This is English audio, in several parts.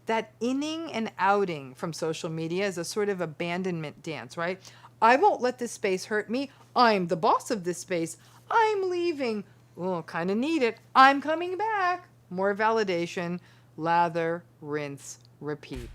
that inning and outing from social media is a sort of abandonment dance, right? I won't let this space hurt me. I'm the boss of this space. I'm leaving. Oh, kind of need it. I'm coming back. More validation. Lather, rinse, repeat.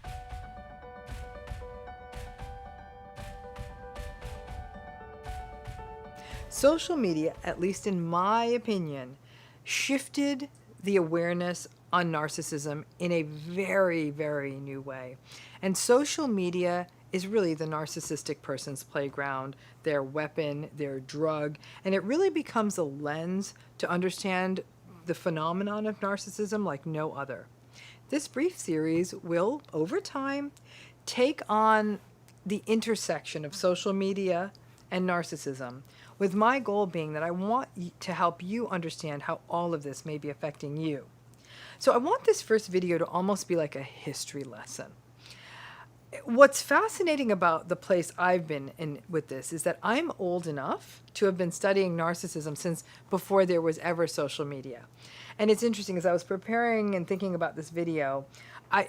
Social media, at least in my opinion, shifted the awareness on narcissism in a very, very new way. And social media is really the narcissistic person's playground, their weapon, their drug, and it really becomes a lens to understand the phenomenon of narcissism like no other. This brief series will, over time, take on the intersection of social media and narcissism, with my goal being that I want to help you understand how all of this may be affecting you. So I want this first video to almost be like a history lesson. What's fascinating about the place I've been in with this is that I'm old enough to have been studying narcissism since before there was ever social media. And it's interesting, as I was preparing and thinking about this video, I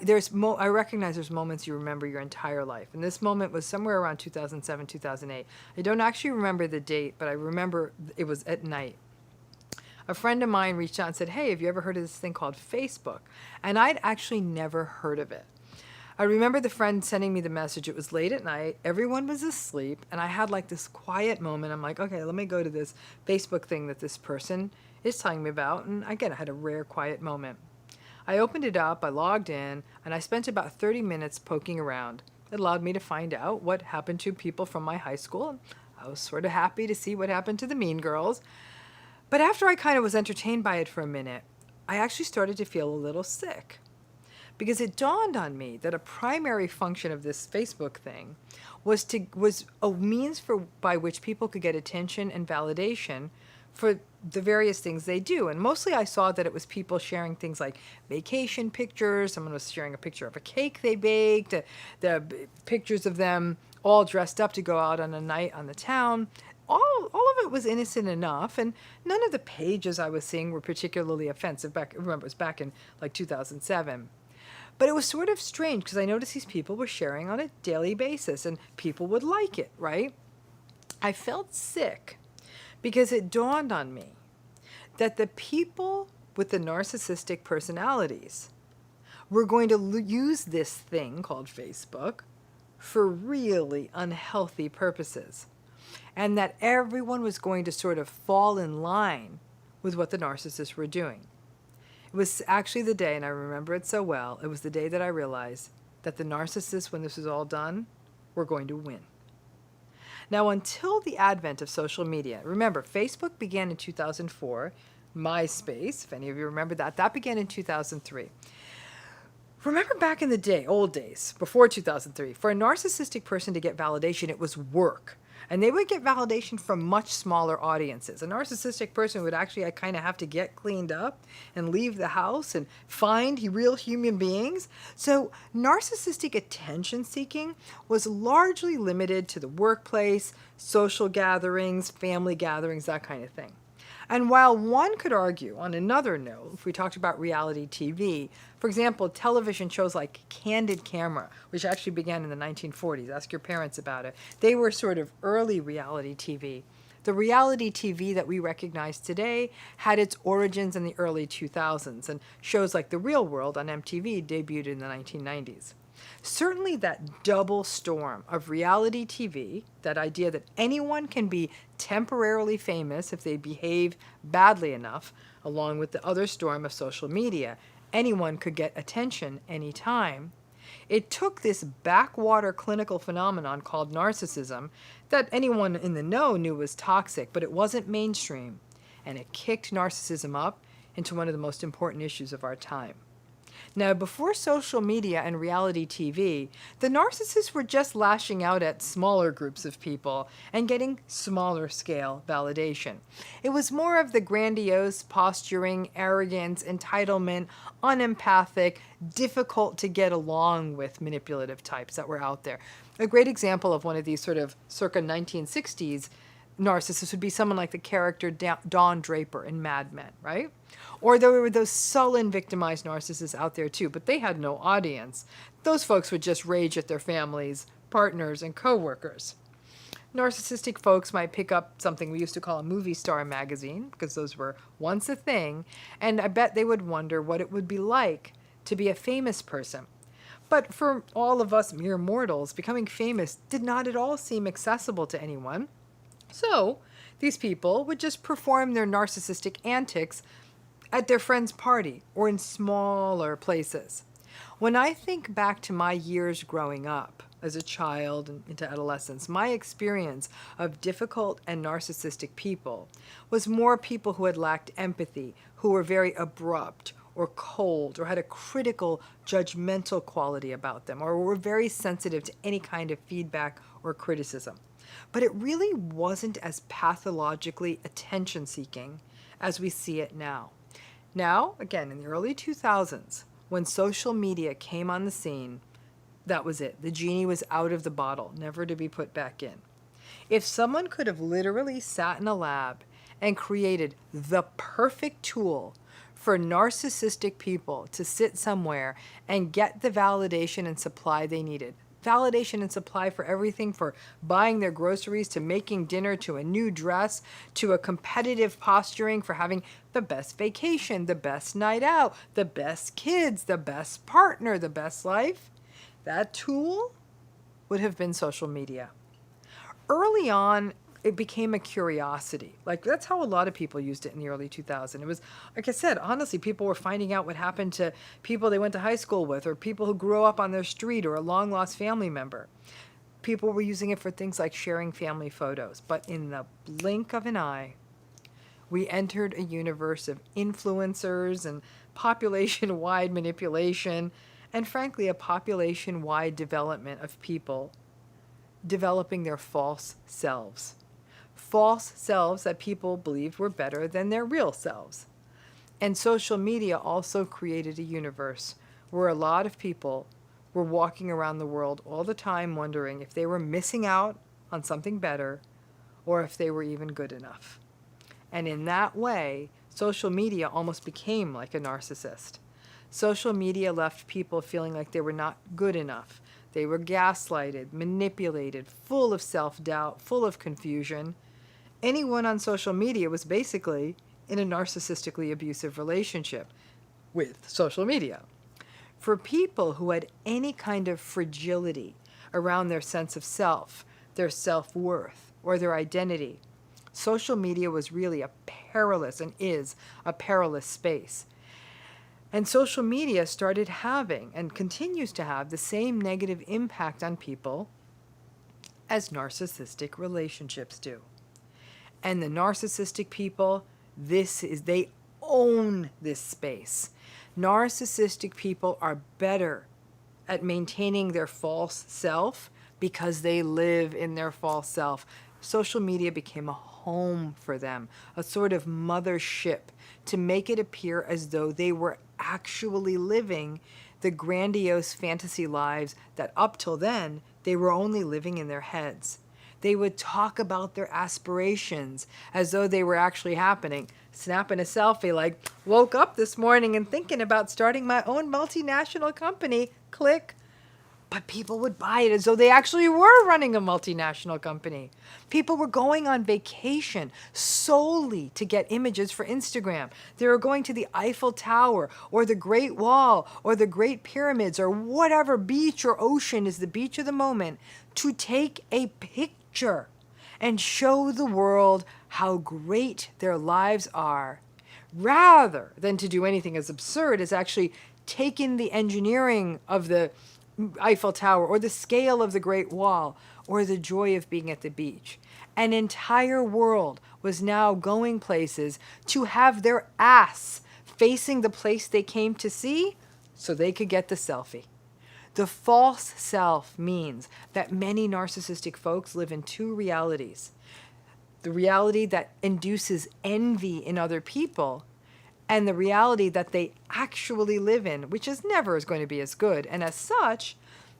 recognize there's moments you remember your entire life. And this moment was somewhere around 2007, 2008. I don't actually remember the date, but I remember it was at night. A friend of mine reached out and said, hey, have you ever heard of this thing called Facebook? And I'd actually never heard of it. I remember the friend sending me the message. It was late at night. Everyone was asleep. And I had like this quiet moment. I'm like, okay, let me go to this Facebook thing that this person is telling me about. And again, I had a rare quiet moment. I opened it up, I logged in, and I spent about 30 minutes poking around. It allowed me to find out what happened to people from my high school. I was sort of happy to see what happened to the mean girls. But after I kind of was entertained by it for a minute, I actually started to feel a little sick. Because it dawned on me that a primary function of this Facebook thing was a means by which people could get attention and validation for the various things they do. And mostly I saw that it was people sharing things like vacation pictures. Someone was sharing a picture of a cake they baked, the pictures of them all dressed up to go out on a night on the town. All of it was innocent enough, and none of the pages I was seeing were particularly offensive. Remember, it was back in like 2007. But it was sort of strange because I noticed these people were sharing on a daily basis, and people would like it, right? I felt sick because it dawned on me that the people with the narcissistic personalities were going to use this thing called Facebook for really unhealthy purposes, and that everyone was going to sort of fall in line with what the narcissists were doing. It was actually the day, and I remember it so well, it was the day that I realized that the narcissists, when this was all done, were going to win. Now, until the advent of social media, remember, Facebook began in 2004, MySpace, if any of you remember that began in 2003. Remember back in the day, old days, before 2003, for a narcissistic person to get validation, it was work. And they would get validation from much smaller audiences. A narcissistic person would actually kind of have to get cleaned up and leave the house and find real human beings. So narcissistic attention seeking was largely limited to the workplace, social gatherings, family gatherings, that kind of thing. And while one could argue, on another note, if we talked about reality TV, for example, television shows like Candid Camera, which actually began in the 1940s, ask your parents about it, they were sort of early reality TV. The reality TV that we recognize today had its origins in the early 2000s, and shows like The Real World on MTV debuted in the 1990s. Certainly that double storm of reality TV, that idea that anyone can be temporarily famous if they behave badly enough, along with the other storm of social media, anyone could get attention anytime. It took this backwater clinical phenomenon called narcissism that anyone in the know knew was toxic, but it wasn't mainstream, and it kicked narcissism up into one of the most important issues of our time. Now, before social media and reality TV, the narcissists were just lashing out at smaller groups of people and getting smaller scale validation. It was more of the grandiose, posturing, arrogance, entitlement, unempathic, difficult to get along with manipulative types that were out there. A great example of one of these sort of circa 1960s narcissist would be someone like the character Don Draper in Mad Men, right? Or there were those sullen, victimized narcissists out there too, but they had no audience. Those folks would just rage at their families, partners, and coworkers. Narcissistic folks might pick up something we used to call a movie star magazine, because those were once a thing, and I bet they would wonder what it would be like to be a famous person. But for all of us mere mortals, becoming famous did not at all seem accessible to anyone. So these people would just perform their narcissistic antics at their friend's party or in smaller places. When I think back to my years growing up as a child and into adolescence, my experience of difficult and narcissistic people was more people who had lacked empathy, who were very abrupt or cold or had a critical, judgmental quality about them, or were very sensitive to any kind of feedback or criticism. But it really wasn't as pathologically attention-seeking as we see it now. Now, again, in the early 2000s, when social media came on the scene, that was it. The genie was out of the bottle, never to be put back in. If someone could have literally sat in a lab and created the perfect tool for narcissistic people to sit somewhere and get the validation and supply they needed, validation and supply for everything from buying their groceries to making dinner to a new dress to a competitive posturing for having the best vacation, the best night out, the best kids, the best partner, the best life, that tool would have been social media. Early on, it became a curiosity. Like, that's how a lot of people used it in the early 2000s. It was, like I said, honestly, people were finding out what happened to people they went to high school with, or people who grew up on their street, or a long-lost family member. People were using it for things like sharing family photos. But in the blink of an eye, we entered a universe of influencers and population-wide manipulation, and frankly, a population-wide development of people developing their false selves. False selves that people believed were better than their real selves. And social media also created a universe where a lot of people were walking around the world all the time wondering if they were missing out on something better or if they were even good enough. And in that way, social media almost became like a narcissist. Social media left people feeling like they were not good enough. They were gaslighted, manipulated, full of self-doubt, full of confusion. Anyone on social media was basically in a narcissistically abusive relationship with social media. For people who had any kind of fragility around their sense of self, their self-worth, or their identity, social media was really a perilous, and is a perilous space. And social media started having, and continues to have, the same negative impact on people as narcissistic relationships do. And the narcissistic people, they own this space. Narcissistic people are better at maintaining their false self because they live in their false self. Social media became a home for them, a sort of mothership, to make it appear as though they were actually living the grandiose fantasy lives that up till then they were only living in their heads. They would talk about their aspirations as though they were actually happening, snapping a selfie like, woke up this morning and thinking about starting my own multinational company, click. But people would buy it as though they actually were running a multinational company. People were going on vacation solely to get images for Instagram. They were going to the Eiffel Tower or the Great Wall or the Great Pyramids or whatever beach or ocean is the beach of the moment to take a picture and show the world how great their lives are, rather than to do anything as absurd as actually take in the engineering of the Eiffel Tower or the scale of the Great Wall or the joy of being at the beach. An entire world was now going places to have their ass facing the place they came to see so they could get the selfie. The false self means that many narcissistic folks live in two realities. The reality that induces envy in other people, and the reality that they actually live in, which is never going to be as good. And as such,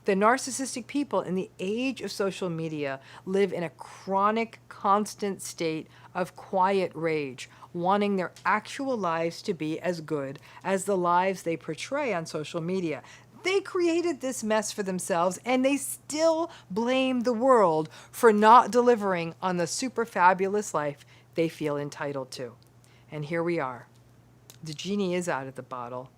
The narcissistic people in the age of social media live in a chronic, constant state of quiet rage, wanting their actual lives to be as good as the lives they portray on social media. They created this mess for themselves, and they still blame the world for not delivering on the super fabulous life they feel entitled to. And here we are. The genie is out of the bottle.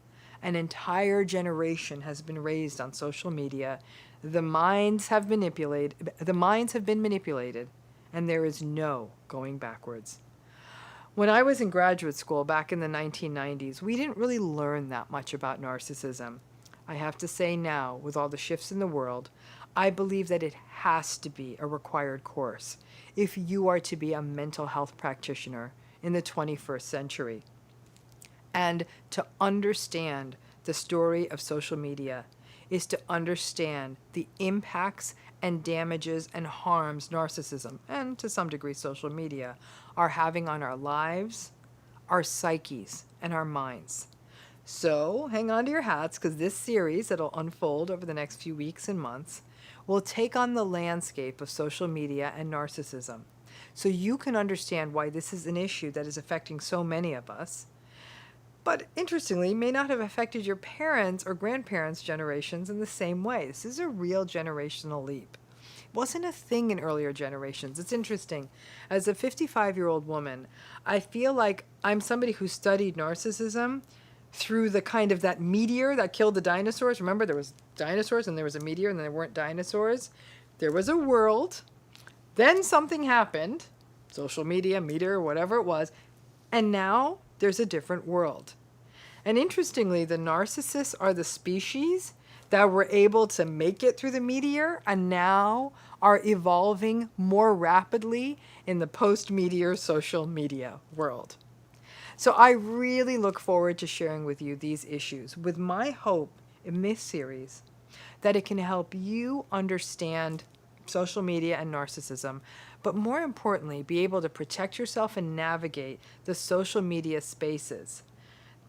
An entire generation has been raised on social media. The minds have been manipulated, and there is no going backwards. When I was in graduate school back in the 1990s, we didn't really learn that much about narcissism. I have to say now, with all the shifts in the world, I believe that it has to be a required course if you are to be a mental health practitioner in the 21st century. And to understand the story of social media is to understand the impacts and damages and harms narcissism, and to some degree social media, are having on our lives, our psyches, and our minds. So hang on to your hats, because this series that'll unfold over the next few weeks and months will take on the landscape of social media and narcissism, so you can understand why this is an issue that is affecting so many of us, but interestingly may not have affected your parents' or grandparents' generations in the same way. This is a real generational leap. It wasn't a thing in earlier generations. It's interesting. As a 55-year-old woman, I feel like I'm somebody who studied narcissism through the kind of that meteor that killed the dinosaurs. Remember, there was dinosaurs and there was a meteor and then there weren't dinosaurs. There was a world. Then something happened, social media, meteor, whatever it was, and now there's a different world. And interestingly, the narcissists are the species that were able to make it through the meteor and now are evolving more rapidly in the post-meteor social media world. So I really look forward to sharing with you these issues, with my hope in this series that it can help you understand social media and narcissism, but more importantly, be able to protect yourself and navigate the social media spaces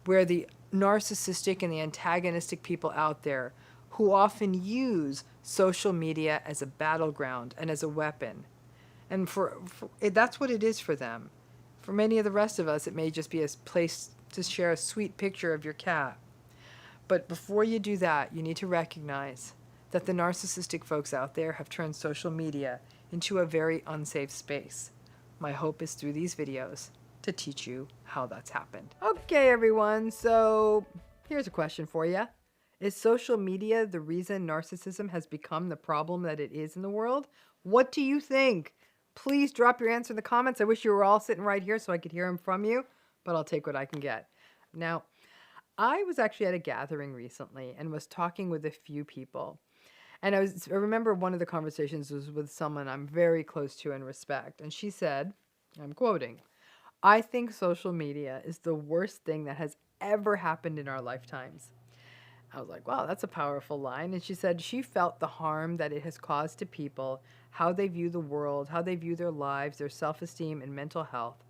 where the narcissistic and the antagonistic people out there who often use social media as a battleground and as a weapon. And that's what it is for them. For many of the rest of us, it may just be a place to share a sweet picture of your cat. But before you do that, you need to recognize that the narcissistic folks out there have turned social media into a very unsafe space. My hope is through these videos to teach you how that's happened. Okay, everyone, so here's a question for you. Is social media the reason narcissism has become the problem that it is in the world? What do you think? Please drop your answer in the comments. I wish you were all sitting right here so I could hear them from you, but I'll take what I can get. Now, I was actually at a gathering recently and was talking with a few people. And I remember one of the conversations was with someone I'm very close to and respect. And she said, I'm quoting, "I think social media is the worst thing that has ever happened in our lifetimes." I was like, wow, that's a powerful line. And she said she felt the harm that it has caused to people, how they view the world, how they view their lives, their self-esteem, and mental health.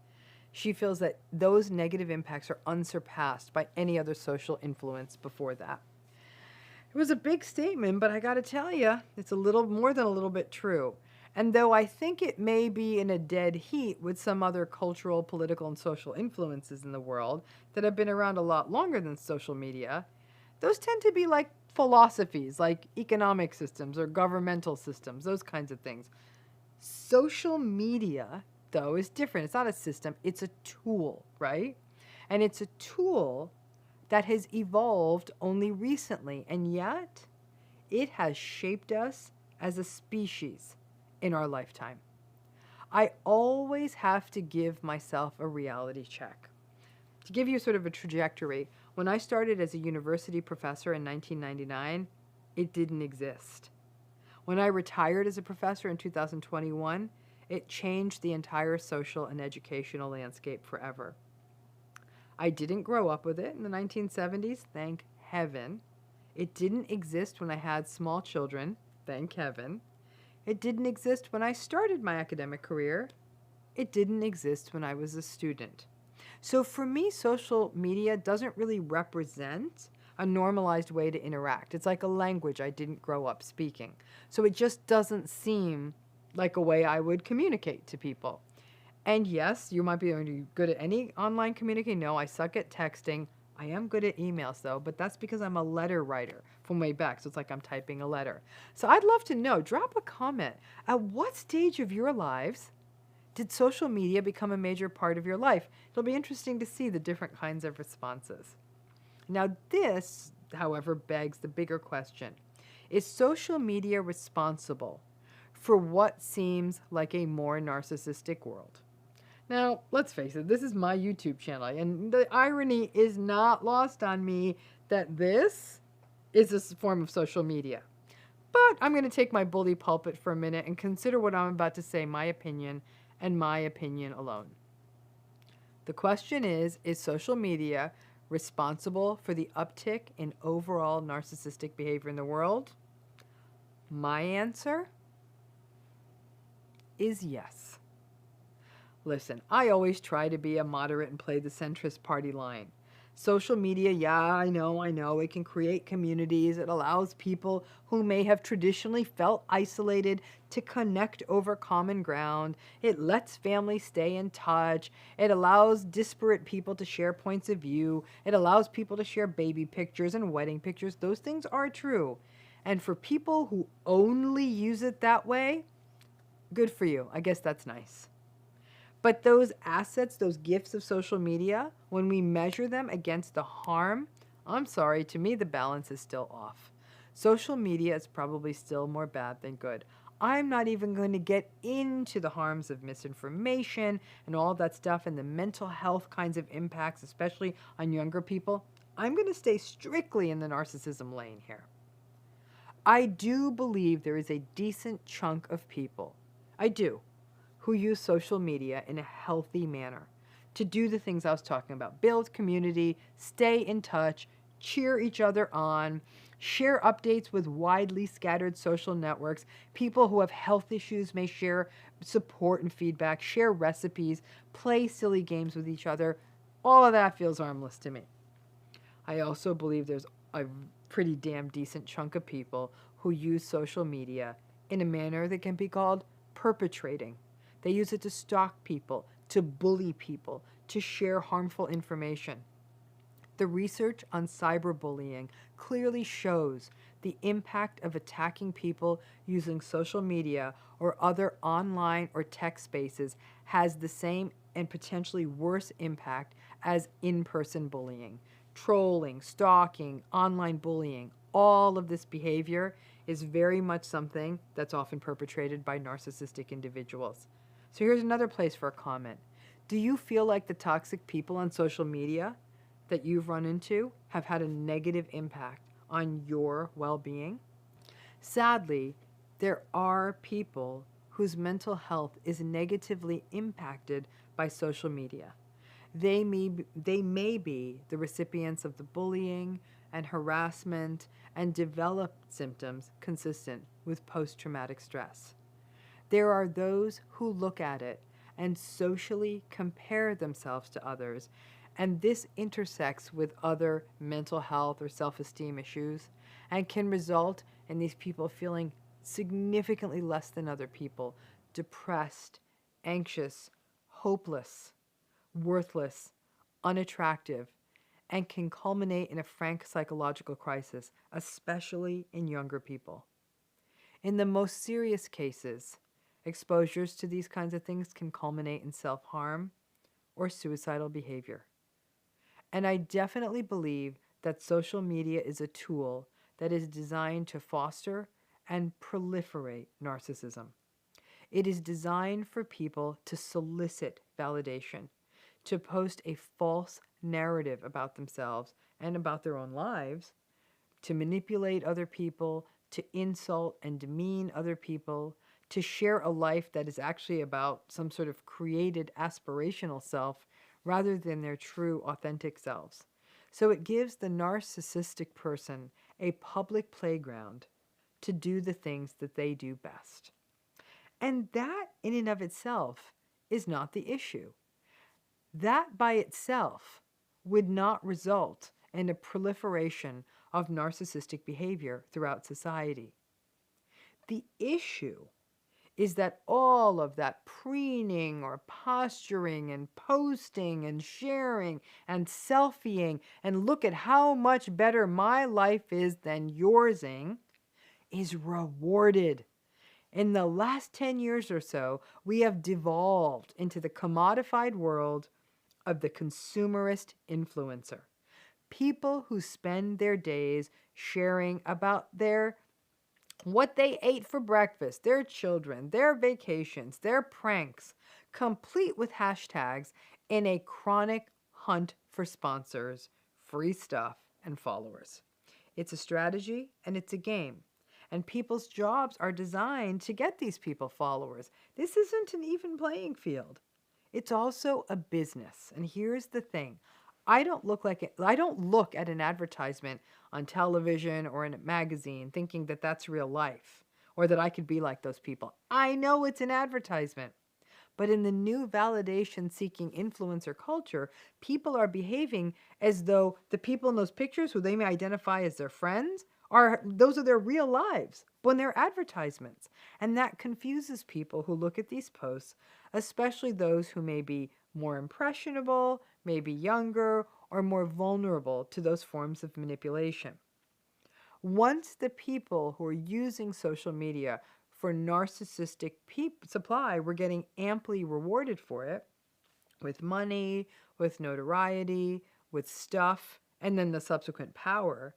She feels that those negative impacts are unsurpassed by any other social influence before that. It was a big statement, but I got to tell you, it's a little more than a little bit true. And though I think it may be in a dead heat with some other cultural, political, and social influences in the world that have been around a lot longer than social media, those tend to be like philosophies, like economic systems or governmental systems, those kinds of things. Social media, though, is different. It's not a system, it's a tool, right? And it's a tool that has evolved only recently, and yet it has shaped us as a species in our lifetime. I always have to give myself a reality check. To give you sort of a trajectory, when I started as a university professor in 1999, it didn't exist. When I retired as a professor in 2021, it changed the entire social and educational landscape forever. I didn't grow up with it in the 1970s, thank heaven. It didn't exist when I had small children, thank heaven. It didn't exist when I started my academic career. It didn't exist when I was a student. So for me, social media doesn't really represent a normalized way to interact. It's like a language I didn't grow up speaking. So it just doesn't seem like a way I would communicate to people. And yes, you might be good at any online communicating. No, I suck at texting. I am good at emails though, but that's because I'm a letter writer from way back. So it's like I'm typing a letter. So I'd love to know, drop a comment. At what stage of your lives did social media become a major part of your life? It'll be interesting to see the different kinds of responses. Now this, however, begs the bigger question. Is social media responsible for what seems like a more narcissistic world? Now, let's face it, this is my YouTube channel, and the irony is not lost on me that this is a form of social media. But I'm going to take my bully pulpit for a minute and consider what I'm about to say, my opinion, and my opinion alone. The question is social media responsible for the uptick in overall narcissistic behavior in the world? My answer is yes. Listen, I always try to be a moderate and play the centrist party line. Social media, yeah, I know, it can create communities. It allows people who may have traditionally felt isolated to connect over common ground. It lets families stay in touch. It allows disparate people to share points of view. It allows people to share baby pictures and wedding pictures. Those things are true. And for people who only use it that way, good for you. I guess that's nice. But those assets, those gifts of social media, when we measure them against the harm, I'm sorry, to me the balance is still off. Social media is probably still more bad than good. I'm not even going to get into the harms of misinformation and all that stuff and the mental health kinds of impacts, especially on younger people. I'm going to stay strictly in the narcissism lane here. I do believe there is a decent chunk of people, I do, who use social media in a healthy manner to do the things I was talking about. Build community, stay in touch, cheer each other on, share updates with widely scattered social networks. People who have health issues may share support and feedback, share recipes, play silly games with each other. All of that feels harmless to me. I also believe there's a pretty damn decent chunk of people who use social media in a manner that can be called perpetrating. They use it to stalk people, to bully people, to share harmful information. The research on cyberbullying clearly shows the impact of attacking people using social media or other online or tech spaces has the same and potentially worse impact as in-person bullying. Trolling, stalking, online bullying, all of this behavior is very much something that's often perpetrated by narcissistic individuals. So here's another place for a comment. Do you feel like the toxic people on social media that you've run into have had a negative impact on your well-being? Sadly, there are people whose mental health is negatively impacted by social media. They may be the recipients of the bullying and harassment and develop symptoms consistent with post-traumatic stress. There are those who look at it and socially compare themselves to others, and this intersects with other mental health or self-esteem issues and can result in these people feeling significantly less than other people, depressed, anxious, hopeless, worthless, unattractive, and can culminate in a frank psychological crisis, especially in younger people. In the most serious cases, exposures to these kinds of things can culminate in self-harm or suicidal behavior. And I definitely believe that social media is a tool that is designed to foster and proliferate narcissism. It is designed for people to solicit validation, to post a false narrative about themselves and about their own lives, to manipulate other people, to insult and demean other people, to share a life that is actually about some sort of created aspirational self rather than their true authentic selves. So it gives the narcissistic person a public playground to do the things that they do best. And that in and of itself is not the issue. That by itself would not result and a proliferation of narcissistic behavior throughout society. The issue is that all of that preening or posturing and posting and sharing and selfieing and look at how much better my life is than yoursing is rewarded. In the last 10 years or so, we have devolved into the commodified world of the consumerist influencer. People who spend their days sharing about what they ate for breakfast, their children, their vacations, their pranks, complete with hashtags in a chronic hunt for sponsors, free stuff, and followers. It's a strategy and it's a game. And people's jobs are designed to get these people followers. This isn't an even playing field. It's also a business. And here's the thing. I don't look at an advertisement on television or in a magazine thinking that that's real life or that I could be like those people. I know it's an advertisement. But in the new validation-seeking influencer culture, people are behaving as though the people in those pictures who they may identify as their friends those are their real lives when they're advertisements. And that confuses people who look at these posts, especially those who may be more impressionable, maybe younger, or more vulnerable to those forms of manipulation. Once the people who are using social media for narcissistic supply were getting amply rewarded for it with money, with notoriety, with stuff, and then the subsequent power,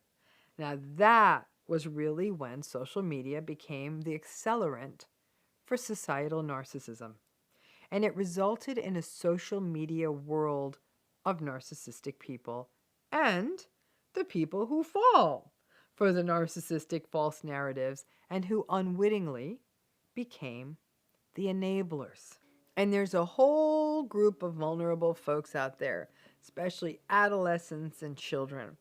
now that was really when social media became the accelerant for societal narcissism. And it resulted in a social media world of narcissistic people and the people who fall for the narcissistic false narratives and who unwittingly became the enablers. And there's a whole group of vulnerable folks out there, especially adolescents and children.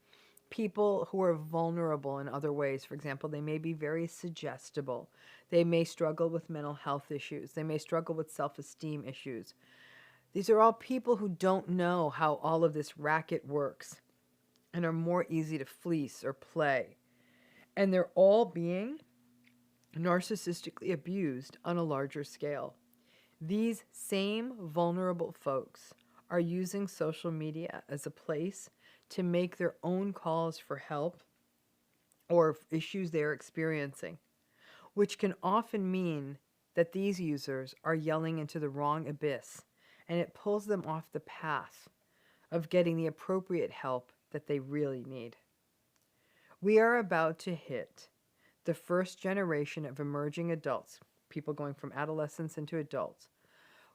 People who are vulnerable in other ways. For example, they may be very suggestible. They may struggle with mental health issues. They may struggle with self-esteem issues. These are all people who don't know how all of this racket works and are more easy to fleece or play. And they're all being narcissistically abused on a larger scale. These same vulnerable folks are using social media as a place to make their own calls for help or issues they're experiencing, which can often mean that these users are yelling into the wrong abyss, and it pulls them off the path of getting the appropriate help that they really need. We are about to hit the first generation of emerging adults, people going from adolescence into adults,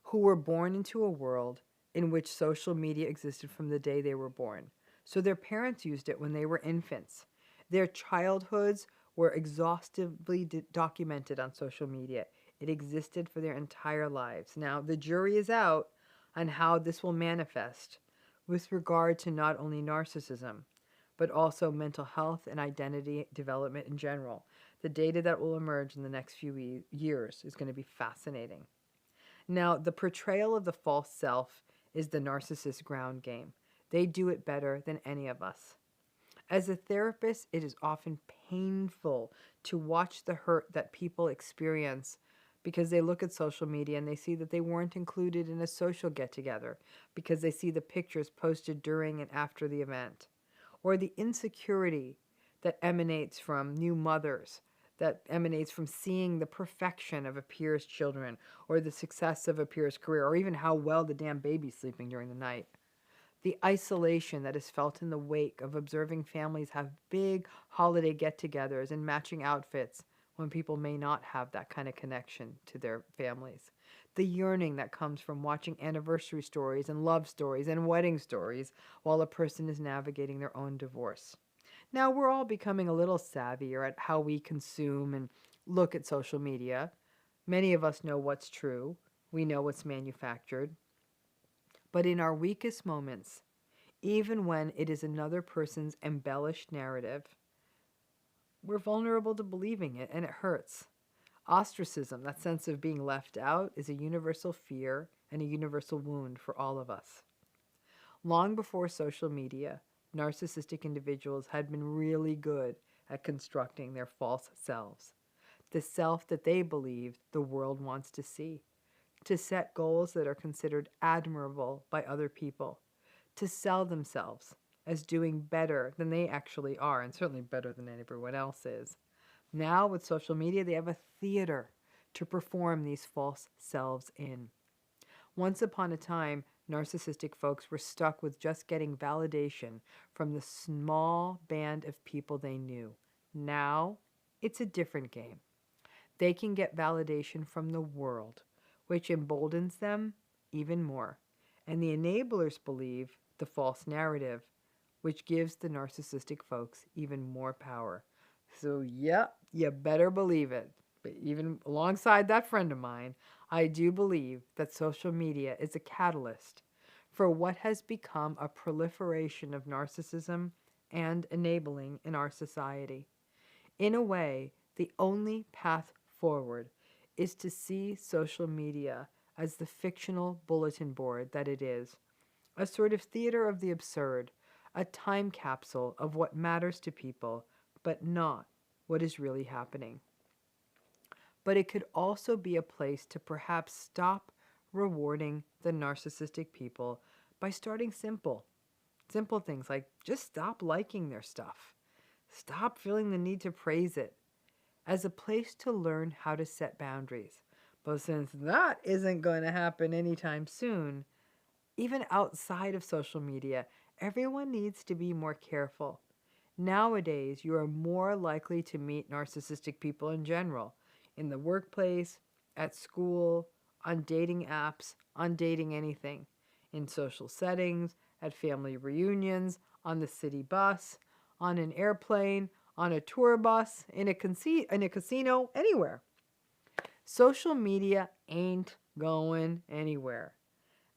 who were born into a world in which social media existed from the day they were born. So their parents used it when they were infants. Their childhoods were exhaustively documented on social media. It existed for their entire lives. Now, the jury is out on how this will manifest with regard to not only narcissism, but also mental health and identity development in general. The data that will emerge in the next few years is going to be fascinating. Now, the portrayal of the false self is the narcissist ground game. They do it better than any of us. As a therapist, it is often painful to watch the hurt that people experience because they look at social media and they see that they weren't included in a social get-together because they see the pictures posted during and after the event, or the insecurity that emanates from new mothers, that emanates from seeing the perfection of a peer's children, or the success of a peer's career, or even how well the damn baby's sleeping during the night. The isolation that is felt in the wake of observing families have big holiday get-togethers and matching outfits when people may not have that kind of connection to their families. The yearning that comes from watching anniversary stories and love stories and wedding stories while a person is navigating their own divorce. Now, we're all becoming a little savvier at how we consume and look at social media. Many of us know what's true. We know what's manufactured. But in our weakest moments, even when it is another person's embellished narrative, we're vulnerable to believing it, and it hurts. Ostracism, that sense of being left out, is a universal fear and a universal wound for all of us. Long before social media, narcissistic individuals had been really good at constructing their false selves, the self that they believe the world wants to see, to set goals that are considered admirable by other people, to sell themselves as doing better than they actually are, and certainly better than everyone else is. Now, with social media, they have a theater to perform these false selves in. Once upon a time, narcissistic folks were stuck with just getting validation from the small band of people they knew. Now, it's a different game. They can get validation from the world, which emboldens them even more. And the enablers believe the false narrative, which gives the narcissistic folks even more power. So, yeah, you better believe it. But even alongside that friend of mine, I do believe that social media is a catalyst for what has become a proliferation of narcissism and enabling in our society. In a way, the only path forward is to see social media as the fictional bulletin board that it is, a sort of theater of the absurd, a time capsule of what matters to people, but not what is really happening. But it could also be a place to perhaps stop rewarding the narcissistic people by starting simple. Simple things like just stop liking their stuff. Stop feeling the need to praise it, as a place to learn how to set boundaries. But since that isn't going to happen anytime soon, even outside of social media, everyone needs to be more careful. Nowadays, you are more likely to meet narcissistic people in general, in the workplace, at school, on dating apps, on dating anything, in social settings, at family reunions, on the city bus, on an airplane, on a tour bus, in a casino, anywhere. Social media ain't going anywhere.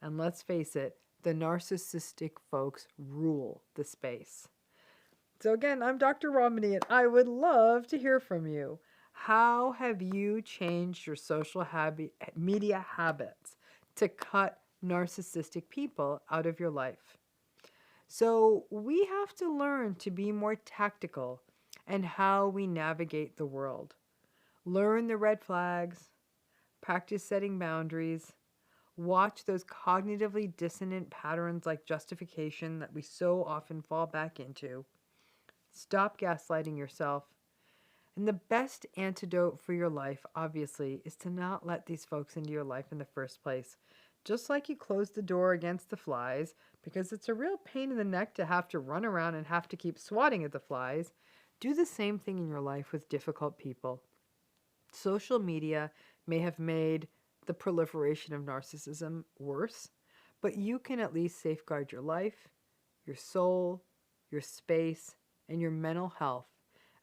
And let's face it, the narcissistic folks rule the space. So again, I'm Dr. RAMANI, and I would love to hear from you. How have you changed your social media habits to cut narcissistic people out of your life? So we have to learn to be more tactical in how we navigate the world. Learn the red flags, practice setting boundaries, watch those cognitively dissonant patterns like justification that we so often fall back into. Stop gaslighting yourself. And the best antidote for your life, obviously, is to not let these folks into your life in the first place. Just like you close the door against the flies, because it's a real pain in the neck to have to run around and have to keep swatting at the flies, do the same thing in your life with difficult people. Social media may have made the proliferation of narcissism worse, but you can at least safeguard your life, your soul, your space, and your mental health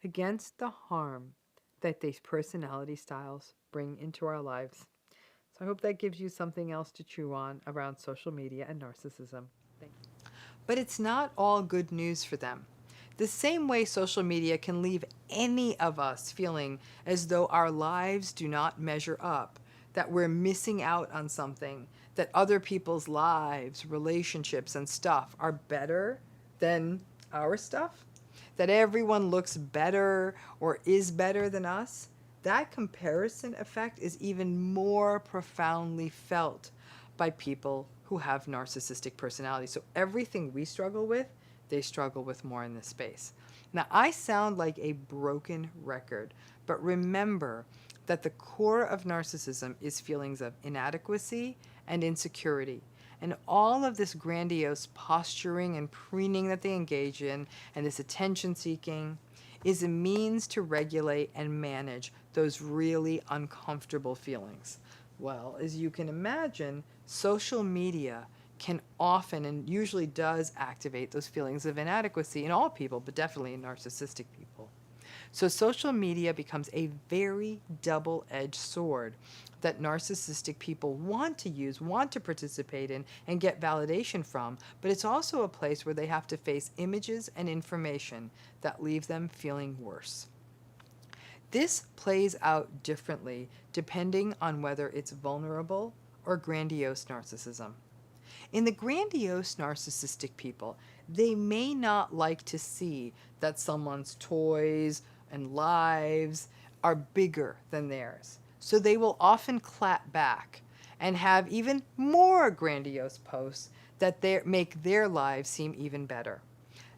against the harm that these personality styles bring into our lives. So I hope that gives you something else to chew on around social media and narcissism. Thank you. But it's not all good news for them. The same way social media can leave any of us feeling as though our lives do not measure up, that we're missing out on something, that other people's lives, relationships, and stuff are better than our stuff, that everyone looks better or is better than us, that comparison effect is even more profoundly felt by people who have narcissistic personalities. So everything we struggle with, they struggle with more in this space. Now, I sound like a broken record, but remember that the core of narcissism is feelings of inadequacy and insecurity. And all of this grandiose posturing and preening that they engage in, and this attention seeking, is a means to regulate and manage those really uncomfortable feelings. Well, as you can imagine, social media can often and usually does activate those feelings of inadequacy in all people, but definitely in narcissistic people. So social media becomes a very double-edged sword that narcissistic people want to use, want to participate in, and get validation from, but it's also a place where they have to face images and information that leave them feeling worse. This plays out differently depending on whether it's vulnerable or grandiose narcissism. In the grandiose narcissistic people, They may not like to see that someone's toys and lives are bigger than theirs. So they will often clap back and have even more grandiose posts that make their lives seem even better.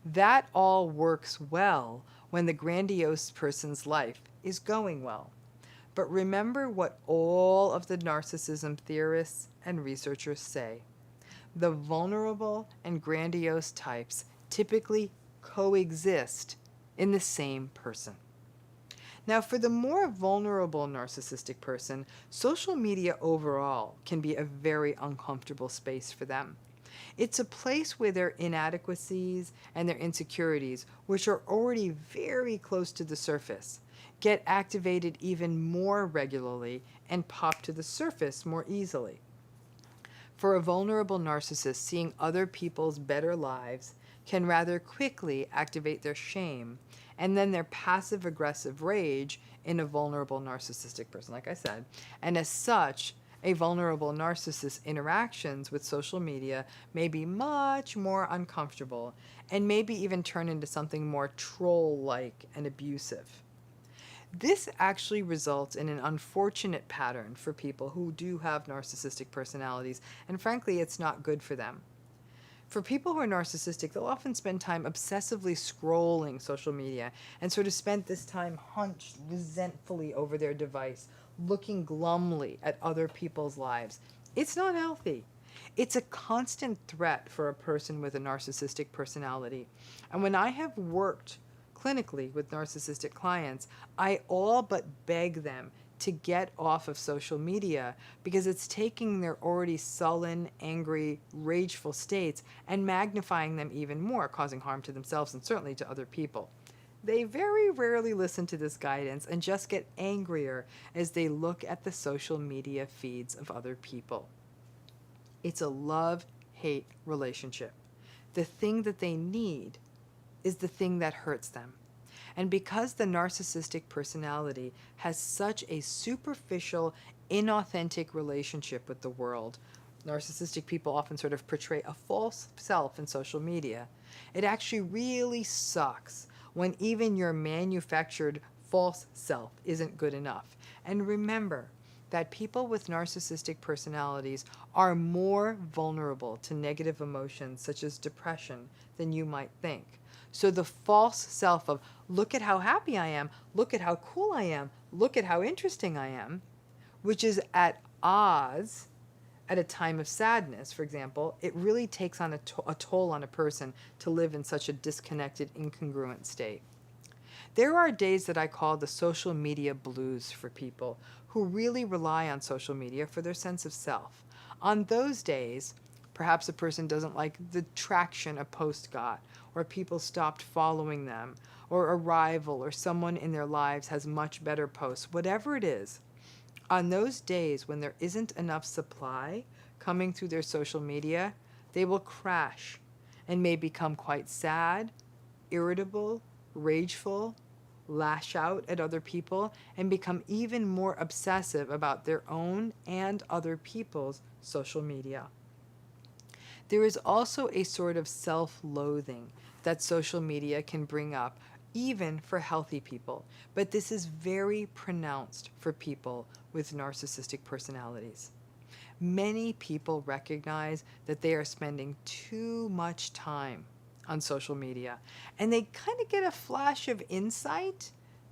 That all works well when the grandiose person's life is going well. But remember what all of the narcissism theorists and researchers say. The vulnerable and grandiose types typically coexist in the same person. Now, for the more vulnerable narcissistic person, social media overall can be a very uncomfortable space for them. It's a place where their inadequacies and their insecurities, which are already very close to the surface, get activated even more regularly and pop to the surface more easily. For a vulnerable narcissist, seeing other people's better lives can rather quickly activate their shame and then their passive-aggressive rage in a vulnerable narcissistic person, like I said. And as such, a vulnerable narcissist's interactions with social media may be much more uncomfortable and maybe even turn into something more troll-like and abusive. This actually results in an unfortunate pattern for people who do have narcissistic personalities, and frankly, it's not good for them. For people who are narcissistic, they'll often spend time obsessively scrolling social media and sort of spend this time hunched resentfully over their device, looking glumly at other people's lives. It's not healthy. It's a constant threat for a person with a narcissistic personality. And when I have worked clinically with narcissistic clients, I all but beg them to get off of social media because it's taking their already sullen, angry, rageful states and magnifying them even more, causing harm to themselves and certainly to other people. They very rarely listen to this guidance and just get angrier as they look at the social media feeds of other people. It's a love-hate relationship. The thing that they need is the thing that hurts them. And because the narcissistic personality has such a superficial, inauthentic relationship with the world, narcissistic people often sort of portray a false self in social media. It actually really sucks when even your manufactured false self isn't good enough. And remember that people with narcissistic personalities are more vulnerable to negative emotions such as depression than you might think. So the false self of, look at how happy I am, look at how cool I am, look at how interesting I am, which is at odds at a time of sadness, for example, it really takes on a toll on a person to live in such a disconnected, incongruent state. There are days that I call the social media blues for people who really rely on social media for their sense of self. On those days, perhaps a person doesn't like the traction a post got, or people stopped following them, or a rival or someone in their lives has much better posts, whatever it is. On those days when there isn't enough supply coming through their social media, they will crash and may become quite sad, irritable, rageful, lash out at other people, and become even more obsessive about their own and other people's social media. There is also a sort of self-loathing that social media can bring up, even for healthy people, but this is very pronounced for people with narcissistic personalities. Many people recognize that they are spending too much time on social media, and they kind of get a flash of insight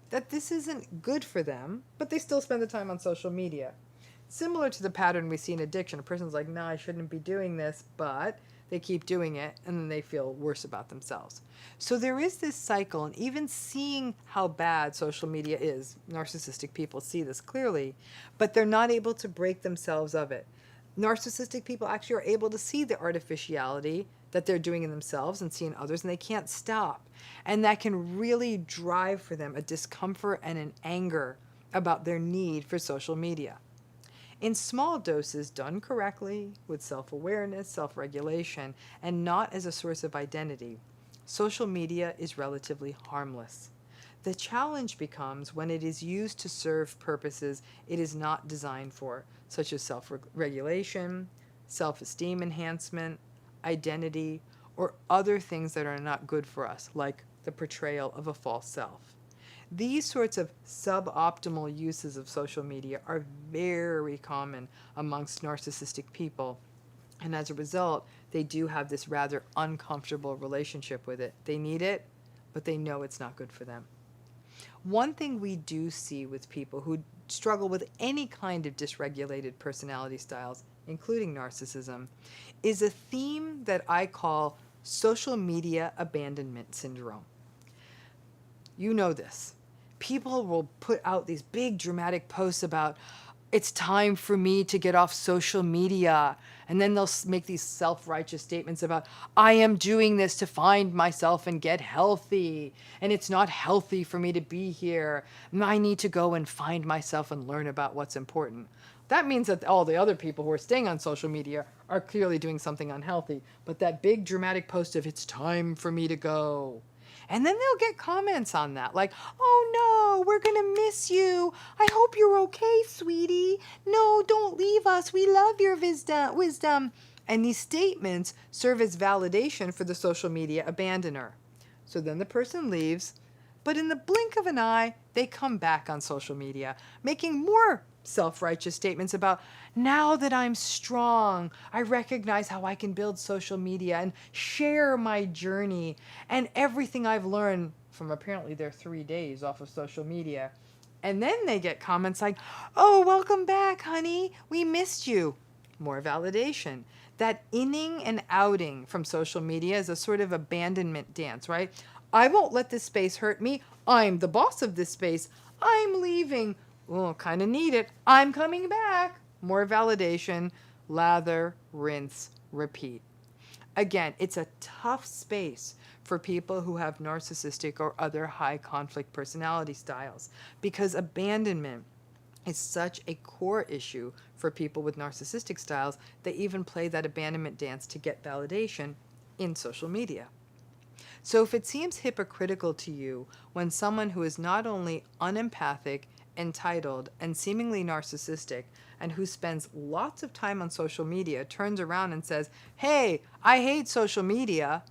that this isn't good for them, but they still spend the time on social media. Similar to the pattern we see in addiction. A person's like, no, I shouldn't be doing this, but they keep doing it, and then they feel worse about themselves. So there is this cycle, and even seeing how bad social media is, narcissistic people see this clearly, but they're not able to break themselves of it. Narcissistic people actually are able to see the artificiality that they're doing in themselves and see in others, and they can't stop. And that can really drive for them a discomfort and an anger about their need for social media. In small doses, done correctly, with self-awareness, self-regulation, and not as a source of identity, social media is relatively harmless. The challenge becomes when it is used to serve purposes it is not designed for, such as self-regulation, self-esteem enhancement, identity, or other things that are not good for us, like the portrayal of a false self. These sorts of suboptimal uses of social media are very common amongst narcissistic people. And as a result, they do have this rather uncomfortable relationship with it. They need it, but they know it's not good for them. One thing we do see with people who struggle with any kind of dysregulated personality styles, including narcissism, is a theme that I call social media abandonment syndrome. You know this. People will put out these big dramatic posts about, it's time for me to get off social media. And then they'll make these self-righteous statements about, I am doing this to find myself and get healthy. And it's not healthy for me to be here. I need to go and find myself and learn about what's important. That means that all the other people who are staying on social media are clearly doing something unhealthy. But that big dramatic post of, it's time for me to go. And then they'll get comments on that, like, oh no, we're going to miss you. I hope you're okay, sweetie. No, don't leave us. We love your wisdom. And these statements serve as validation for the social media abandoner. So then the person leaves, but in the blink of an eye, they come back on social media, making more self-righteous statements about, now that I'm strong, I recognize how I can build social media and share my journey and everything I've learned from apparently their 3 days off of social media. And then they get comments like, oh, welcome back, honey. We missed you. More validation. That inning and outing from social media is a sort of abandonment dance, right? I won't let this space hurt me. I'm the boss of this space. I'm leaving. Oh, kind of need it. I'm coming back. More validation. Lather, rinse, repeat. Again, it's a tough space for people who have narcissistic or other high conflict personality styles, because abandonment is such a core issue for people with narcissistic styles. They even play that abandonment dance to get validation in social media. So if it seems hypocritical to you when someone who is not only unempathic, entitled, and seemingly narcissistic, and who spends lots of time on social media turns around and says, hey, I hate social media,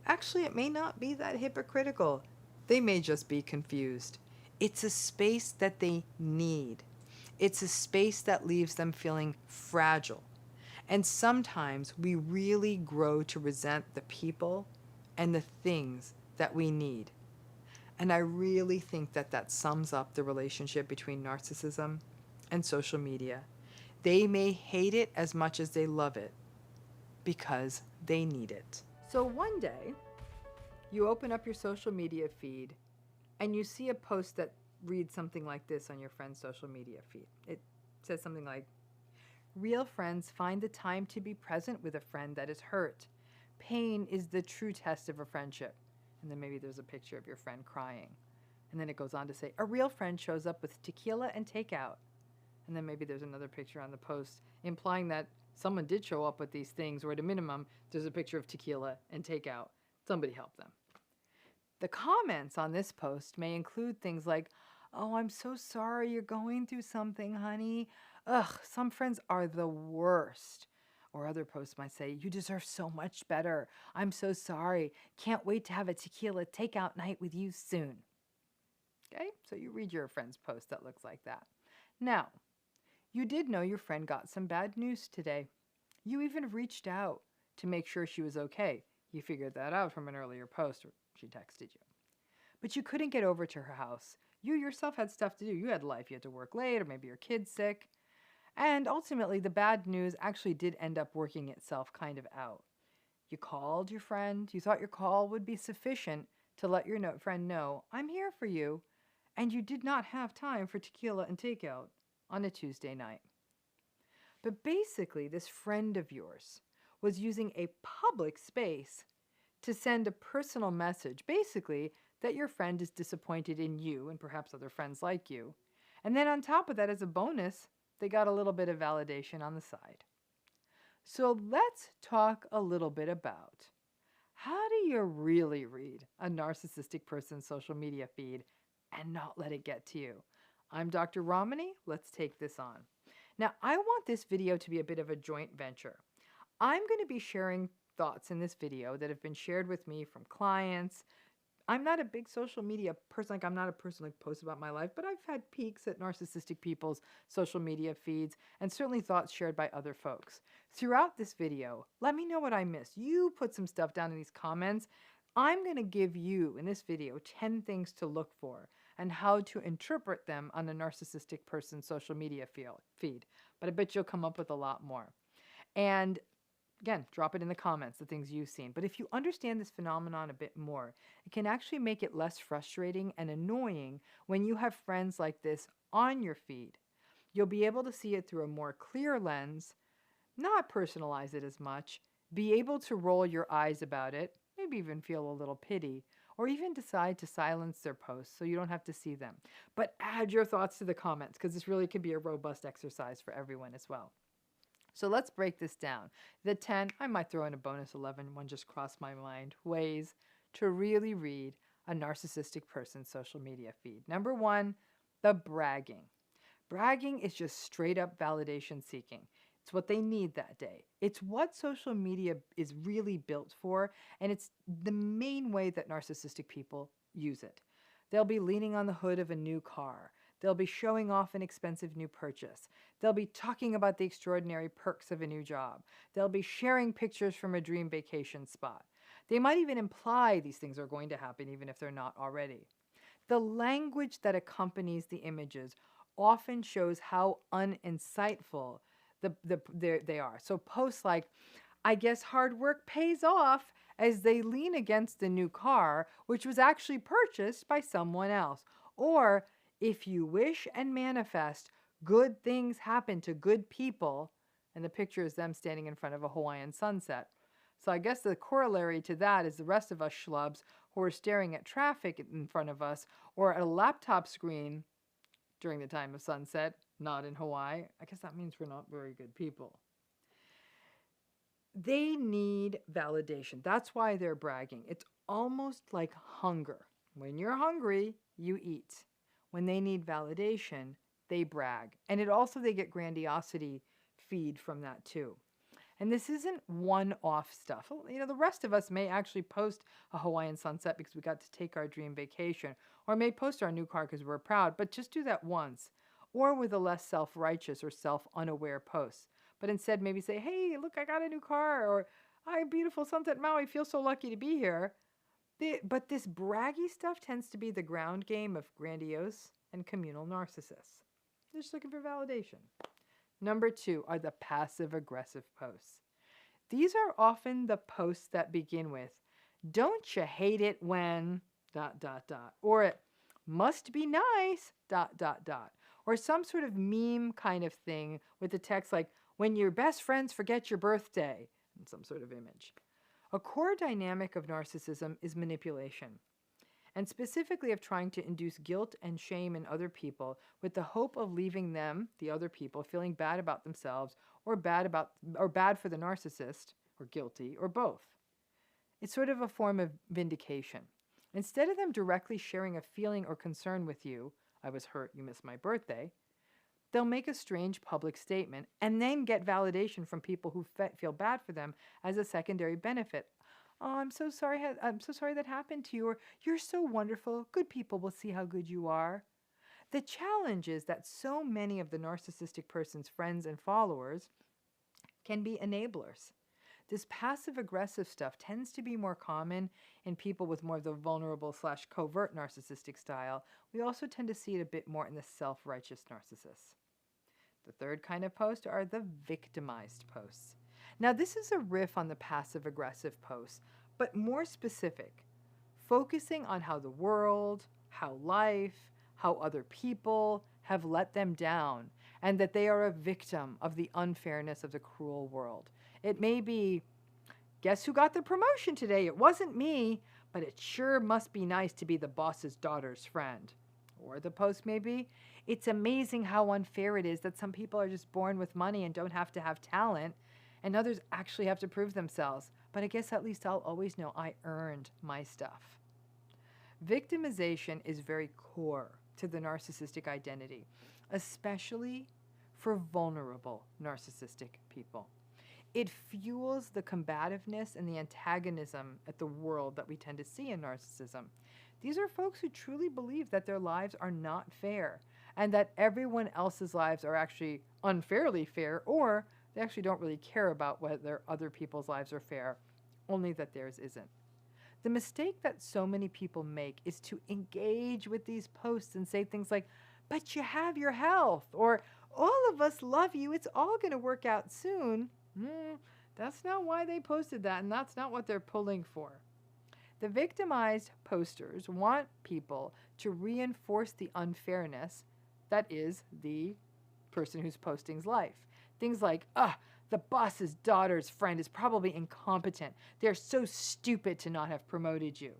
actually it may not be that hypocritical. They may just be confused. It's a space that they need. It's a space that leaves them feeling fragile. And sometimes we really grow to resent the people and the things that we need. And I really think that that sums up the relationship between narcissism and social media. They may hate it as much as they love it because they need it. So one day, you open up your social media feed and you see a post that reads something like this on your friend's social media feed. It says something like, real friends find the time to be present with a friend that is hurt. Pain is the true test of a friendship. And then maybe there's a picture of your friend crying. And then it goes on to say, a real friend shows up with tequila and takeout. And then maybe there's another picture on the post implying that someone did show up with these things, or at a minimum, there's a picture of tequila and takeout. Somebody help them. The comments on this post may include things like, oh, I'm so sorry you're going through something, honey. Ugh, some friends are the worst. Or other posts might say, you deserve so much better. I'm so sorry. Can't wait to have a tequila takeout night with you soon. Okay, so you read your friend's post that looks like that. Now, you did know your friend got some bad news today. You even reached out to make sure she was okay. You figured that out from an earlier post, or she texted you. But you couldn't get over to her house. You yourself had stuff to do. You had life. You had to work late, or maybe your kid's sick. And ultimately, the bad news actually did end up working itself kind of out. You called your friend. You thought your call would be sufficient to let your friend know, I'm here for you. And you did not have time for tequila and takeout on a Tuesday night. But basically, this friend of yours was using a public space to send a personal message, basically, that your friend is disappointed in you and perhaps other friends like you. And then on top of that, as a bonus, they got a little bit of validation on the side. So let's talk a little bit about, how do you really read a narcissistic person's social media feed and not let it get to you? I'm Dr. RAMANI. Let's take this on. Now, I want this video to be a bit of a joint venture. I'm going to be sharing thoughts in this video that have been shared with me from clients. I'm not a big social media person. Like, I'm not a person like posts about my life, but I've had peeks at narcissistic people's social media feeds and certainly thoughts shared by other folks. Throughout this video, let me know what I missed. You put some stuff down in these comments. I'm going to give you in this video 10 things to look for and how to interpret them on a narcissistic person's social media feed. But I bet you'll come up with a lot more. And again, drop it in the comments, the things you've seen. But if you understand this phenomenon a bit more, it can actually make it less frustrating and annoying when you have friends like this on your feed. You'll be able to see it through a more clear lens, not personalize it as much, be able to roll your eyes about it, maybe even feel a little pity, or even decide to silence their posts so you don't have to see them. But add your thoughts to the comments, because this really can be a robust exercise for everyone as well. So let's break this down. The 10, I might throw in a bonus 11, one just crossed my mind, ways to really read a narcissistic person's social media feed. Number 1, the bragging. Bragging is just straight up validation seeking. It's what they need that day. It's what social media is really built for, and it's the main way that narcissistic people use it. They'll be leaning on the hood of a new car. They'll be showing off an expensive new purchase. They'll be talking about the extraordinary perks of a new job. They'll be sharing pictures from a dream vacation spot. They might even imply these things are going to happen even if they're not already. The language that accompanies the images often shows how uninsightful they are. So posts like, I guess hard work pays off, as they lean against the new car, which was actually purchased by someone else. Or, if you wish and manifest, good things happen to good people. And the picture is them standing in front of a Hawaiian sunset. So I guess the corollary to that is the rest of us schlubs who are staring at traffic in front of us or at a laptop screen during the time of sunset, not in Hawaii. I guess that means we're not very good people. They need validation. That's why they're bragging. It's almost like hunger. When you're hungry, you eat. When they need validation, they brag. And they get grandiosity feed from that too. And this isn't one-off stuff. You know, the rest of us may actually post a Hawaiian sunset because we got to take our dream vacation, or may post our new car because we're proud, but just do that once, or with a less self-righteous or self-unaware post. But instead maybe say, hey, look, I got a new car, or hi, beautiful sunset Maui, feel so lucky to be here. But this braggy stuff tends to be the ground game of grandiose and communal narcissists. They're just looking for validation. Number 2 are the passive-aggressive posts. These are often the posts that begin with, don't you hate it when ... or it must be nice ... or some sort of meme kind of thing with the text like, when your best friends forget your birthday, and some sort of image. A core dynamic of narcissism is manipulation, and specifically of trying to induce guilt and shame in other people with the hope of leaving them, the other people, feeling bad about themselves or bad for the narcissist, or guilty, or both. It's sort of a form of vindication. Instead of them directly sharing a feeling or concern with you, I was hurt, you missed my birthday, they'll make a strange public statement and then get validation from people who feel bad for them as a secondary benefit. Oh, I'm so sorry that happened to you, or you're so wonderful. Good people will see how good you are. The challenge is that so many of the narcissistic person's friends and followers can be enablers. This passive-aggressive stuff tends to be more common in people with more of the vulnerable/covert narcissistic style. We also tend to see it a bit more in the self-righteous narcissists. The third kind of post are the victimized posts. Now, this is a riff on the passive-aggressive posts, but more specific, focusing on how the world, how life, how other people have let them down, and that they are a victim of the unfairness of the cruel world. It may be, guess who got the promotion today? It wasn't me, but it sure must be nice to be the boss's daughter's friend. Or the post may be, it's amazing how unfair it is that some people are just born with money and don't have to have talent, and others actually have to prove themselves. But I guess at least I'll always know I earned my stuff. Victimization is very core to the narcissistic identity, especially for vulnerable narcissistic people. It fuels the combativeness and the antagonism at the world that we tend to see in narcissism. These are folks who truly believe that their lives are not fair and that everyone else's lives are actually unfairly fair, or they actually don't really care about whether other people's lives are fair, only that theirs isn't. The mistake that so many people make is to engage with these posts and say things like, but you have your health, or all of us love you, it's all going to work out soon. That's not why they posted that, and that's not what they're pulling for. The victimized posters want people to reinforce the unfairness that is the person who's posting's life. Things like, the boss's daughter's friend is probably incompetent. They're so stupid to not have promoted you.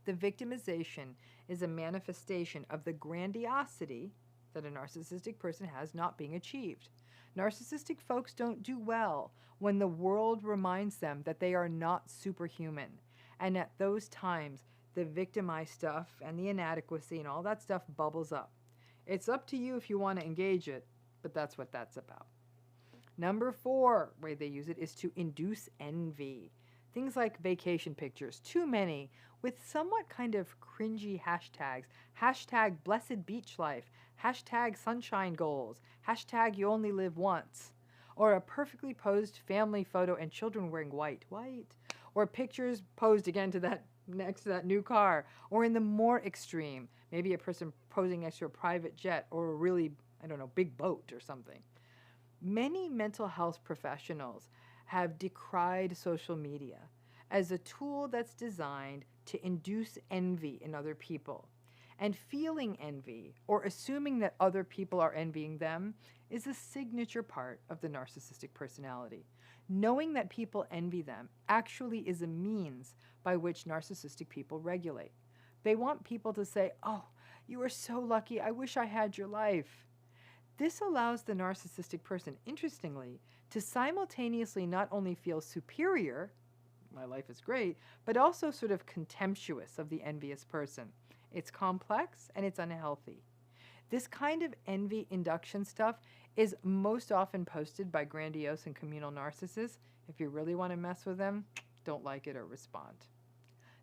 The victimization is a manifestation of the grandiosity that a narcissistic person has not being achieved. Narcissistic folks don't do well when the world reminds them that they are not superhuman. And at those times, the victimized stuff and the inadequacy and all that stuff bubbles up. It's up to you if you want to engage it, but that's what that's about. Number 4 way they use it is to induce envy. Things like vacation pictures, too many, with somewhat kind of cringy hashtags. Hashtag blessed beach life. Hashtag sunshine goals. Hashtag you only live once. Or a perfectly posed family photo and children wearing white. Or pictures posed again to that next to that new car. Or in the more extreme, maybe a person posing next to a private jet or a really, big boat or something. Many mental health professionals have decried social media as a tool that's designed to induce envy in other people. And feeling envy or assuming that other people are envying them is a signature part of the narcissistic personality. Knowing that people envy them actually is a means by which narcissistic people regulate. They want people to say, "Oh, you are so lucky. I wish I had your life." This allows the narcissistic person, interestingly, to simultaneously not only feel superior, my life is great, but also sort of contemptuous of the envious person. It's complex and it's unhealthy. This kind of envy induction stuff is most often posted by grandiose and communal narcissists. If you really want to mess with them, don't like it or respond.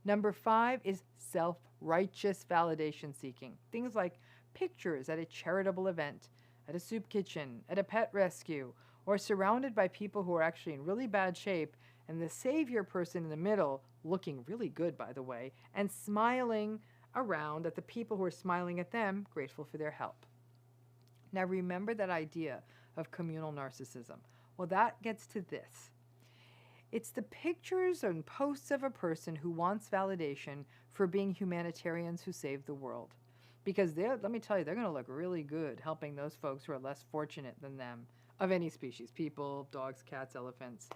Number 5 is self-righteous validation seeking. Things like pictures at a charitable event, at a soup kitchen, at a pet rescue, or surrounded by people who are actually in really bad shape, and the savior person in the middle, looking really good, by the way, and smiling around at the people who are smiling at them, grateful for their help. Now remember that idea of communal narcissism. Well, that gets to this. It's the pictures and posts of a person who wants validation for being humanitarians who save the world. Because let me tell you, they're going to look really good helping those folks who are less fortunate than them, of any species, people, dogs, cats, elephants.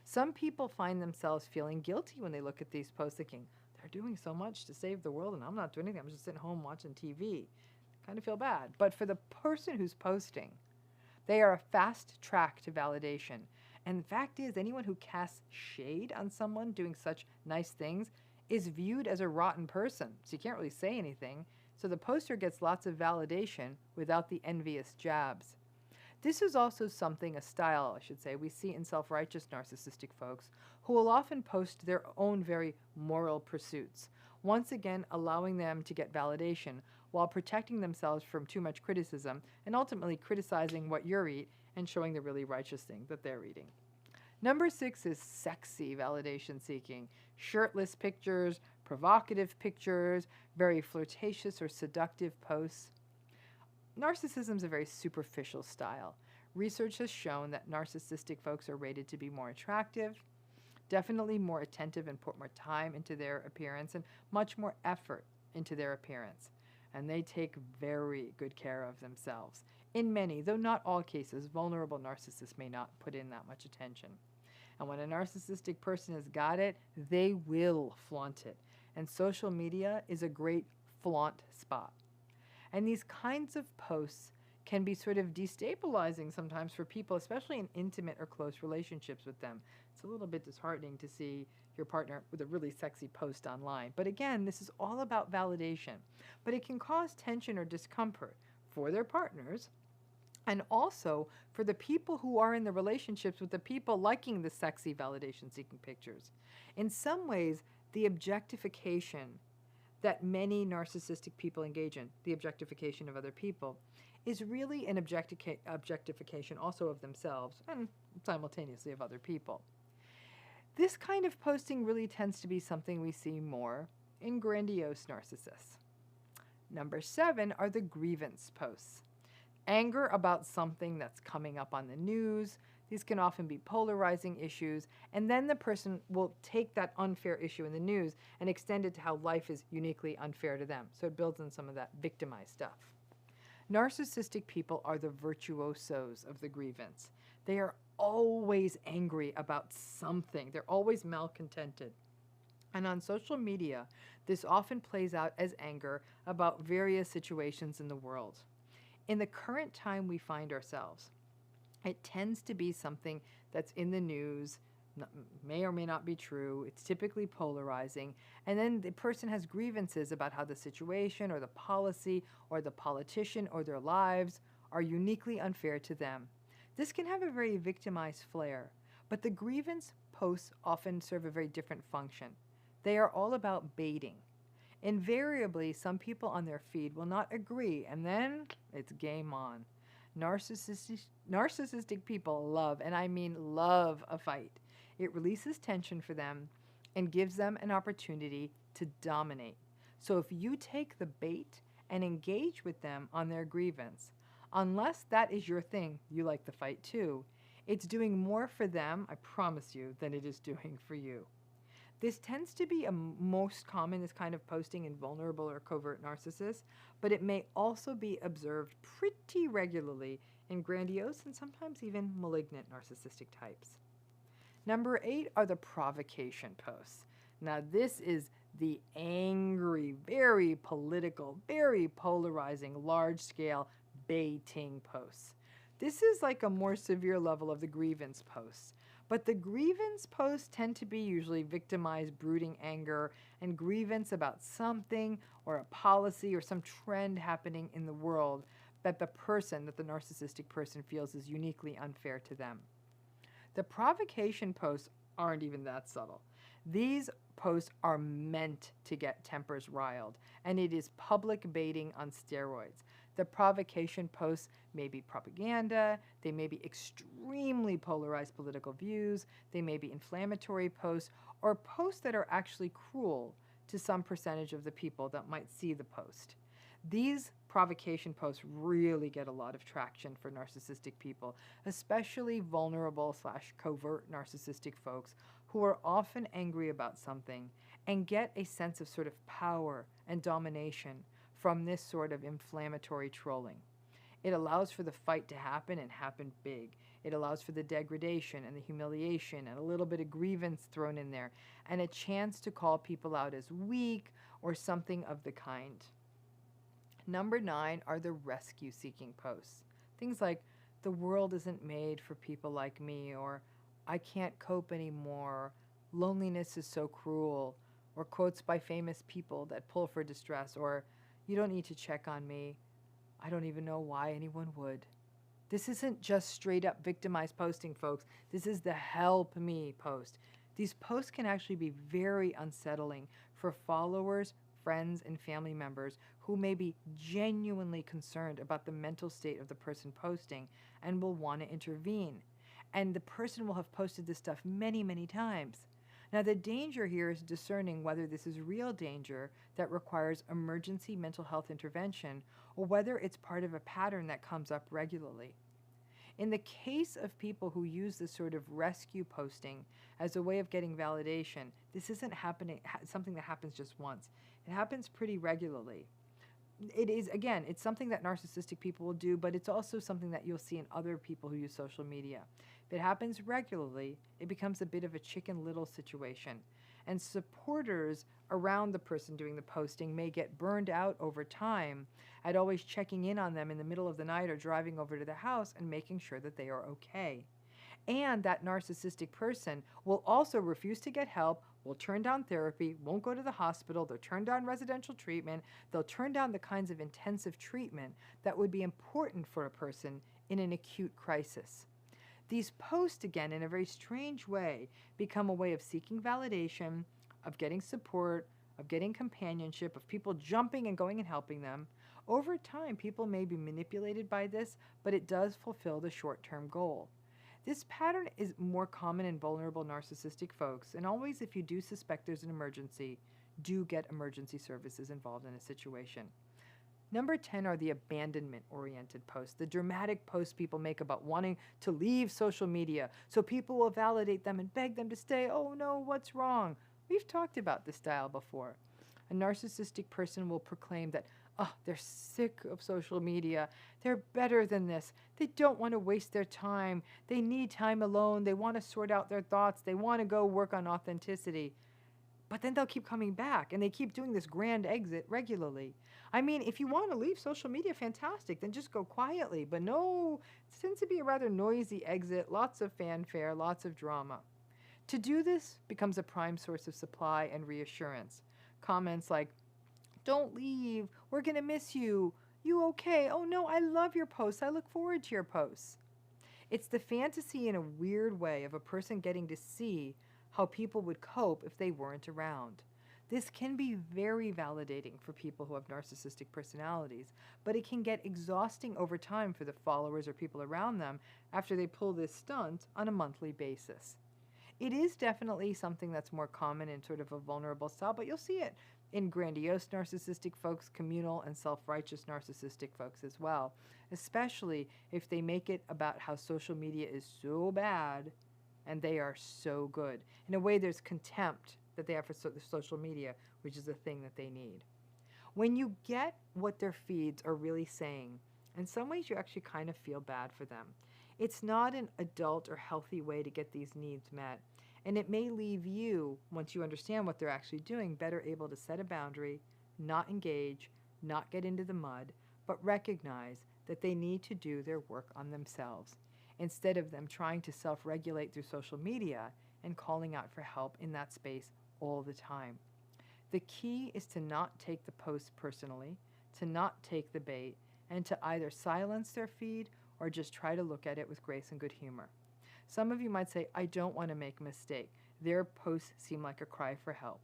Some people find themselves feeling guilty when they look at these posts thinking, they're doing so much to save the world and I'm not doing anything, I'm just sitting home watching TV. Kind of feel bad. But for the person who's posting, they are a fast track to validation. And the fact is, anyone who casts shade on someone doing such nice things is viewed as a rotten person. So you can't really say anything. So the poster gets lots of validation without the envious jabs. This is also a style, I should say, we see in self-righteous narcissistic folks who will often post their own very moral pursuits, once again allowing them to get validation while protecting themselves from too much criticism and ultimately criticizing what you're eating and showing the really righteous thing that they're eating. Number 6 is sexy validation seeking. Shirtless pictures, provocative pictures, very flirtatious or seductive posts. Narcissism is a very superficial style. Research has shown that narcissistic folks are rated to be more attractive, definitely more attentive and put more time into their appearance and much more effort into their appearance. And they take very good care of themselves. In many, though not all cases, vulnerable narcissists may not put in that much attention. And when a narcissistic person has got it, they will flaunt it. And social media is a great flaunt spot. And these kinds of posts can be sort of destabilizing sometimes for people, especially in intimate or close relationships with them. It's a little bit disheartening to see your partner with a really sexy post online. But again, this is all about validation. But it can cause tension or discomfort for their partners And also for the people who are in the relationships with the people liking the sexy validation seeking pictures. In some ways, the objectification that many narcissistic people engage in, the objectification of other people, is really an objectification also of themselves and simultaneously of other people. This kind of posting really tends to be something we see more in grandiose narcissists. Number 7 are the grievance posts. Anger about something that's coming up on the news. These can often be polarizing issues, and then the person will take that unfair issue in the news and extend it to how life is uniquely unfair to them. So it builds in some of that victimized stuff. Narcissistic people are the virtuosos of the grievance. They are always angry about something. They're always malcontented. And on social media, this often plays out as anger about various situations in the world. In the current time we find ourselves, it tends to be something that's in the news, may or may not be true. It's typically polarizing. And then the person has grievances about how the situation or the policy or the politician or their lives are uniquely unfair to them. This can have a very victimized flair, but the grievance posts often serve a very different function. They are all about baiting. Invariably, some people on their feed will not agree, and then it's game on. Narcissistic people love, and I mean love, a fight. It releases tension for them and gives them an opportunity to dominate. So if you take the bait and engage with them on their grievance, unless that is your thing, you like the fight too, it's doing more for them, I promise you, than it is doing for you. This tends to be most common, this kind of posting in vulnerable or covert narcissists, but it may also be observed pretty regularly in grandiose and sometimes even malignant narcissistic types. Number 8 are the provocation posts. Now this is the angry, very political, very polarizing, large-scale baiting posts. This is like a more severe level of the grievance posts. But the grievance posts tend to be usually victimized, brooding anger, and grievance about something or a policy or some trend happening in the world that the narcissistic person feels is uniquely unfair to them. The provocation posts aren't even that subtle. These posts are meant to get tempers riled, and it is public baiting on steroids. The provocation posts may be propaganda, they may be extremely polarized political views, they may be inflammatory posts, or posts that are actually cruel to some percentage of the people that might see the post. These provocation posts really get a lot of traction for narcissistic people, especially vulnerable / covert narcissistic folks who are often angry about something and get a sense of sort of power and domination from this sort of inflammatory trolling. It allows for the fight to happen and happen big. It allows for the degradation and the humiliation and a little bit of grievance thrown in there and a chance to call people out as weak or something of the kind. Number 9 are the rescue-seeking posts. Things like, the world isn't made for people like me, or I can't cope anymore, loneliness is so cruel, or quotes by famous people that pull for distress, or you don't need to check on me, I don't even know why anyone would. This isn't just straight up victimized posting, folks. This is the help me post. These posts can actually be very unsettling for followers, friends, and family members who may be genuinely concerned about the mental state of the person posting and will want to intervene. And the person will have posted this stuff many, many times. Now, the danger here is discerning whether this is real danger that requires emergency mental health intervention or whether it's part of a pattern that comes up regularly. In the case of people who use this sort of rescue posting as a way of getting validation, this isn't something that happens just once. It happens pretty regularly. It is, again, it's something that narcissistic people will do, but it's also something that you'll see in other people who use social media. If it happens regularly, it becomes a bit of a Chicken Little situation. And supporters around the person doing the posting may get burned out over time at always checking in on them in the middle of the night or driving over to the house and making sure that they are okay. And that narcissistic person will also refuse to get help, will turn down therapy, won't go to the hospital, they'll turn down residential treatment, they'll turn down the kinds of intensive treatment that would be important for a person in an acute crisis. These posts, again, in a very strange way, become a way of seeking validation, of getting support, of getting companionship, of people jumping and going and helping them. Over time, people may be manipulated by this, but it does fulfill the short-term goal. This pattern is more common in vulnerable narcissistic folks, and always, if you do suspect there's an emergency, do get emergency services involved in a situation. Number 10 are the abandonment-oriented posts, the dramatic posts people make about wanting to leave social media so people will validate them and beg them to stay. Oh no, what's wrong? We've talked about this style before. A narcissistic person will proclaim that, oh, they're sick of social media. They're better than this. They don't want to waste their time. They need time alone. They want to sort out their thoughts. They want to go work on authenticity. But then they'll keep coming back, and they keep doing this grand exit regularly. I mean, if you want to leave social media, fantastic, then just go quietly. But no, it tends to be a rather noisy exit, lots of fanfare, lots of drama. To do this becomes a prime source of supply and reassurance. Comments like, don't leave, we're going to miss you, you okay, oh no, I love your posts, I look forward to your posts. It's the fantasy in a weird way of a person getting to see how people would cope if they weren't around. This can be very validating for people who have narcissistic personalities, but it can get exhausting over time for the followers or people around them after they pull this stunt on a monthly basis. It is definitely something that's more common in sort of a vulnerable style, but you'll see it in grandiose narcissistic folks, communal and self-righteous narcissistic folks as well, especially if they make it about how social media is so bad and they are so good. In a way, there's contempt that they have for social media, which is the thing that they need. When you get what their feeds are really saying, in some ways you actually kind of feel bad for them. It's not an adult or healthy way to get these needs met, and it may leave you, once you understand what they're actually doing, better able to set a boundary, not engage, not get into the mud, but recognize that they need to do their work on themselves, instead of them trying to self-regulate through social media and calling out for help in that space all the time. The key is to not take the post personally, to not take the bait, and to either silence their feed or just try to look at it with grace and good humor. Some of you might say, I don't want to make a mistake. Their posts seem like a cry for help.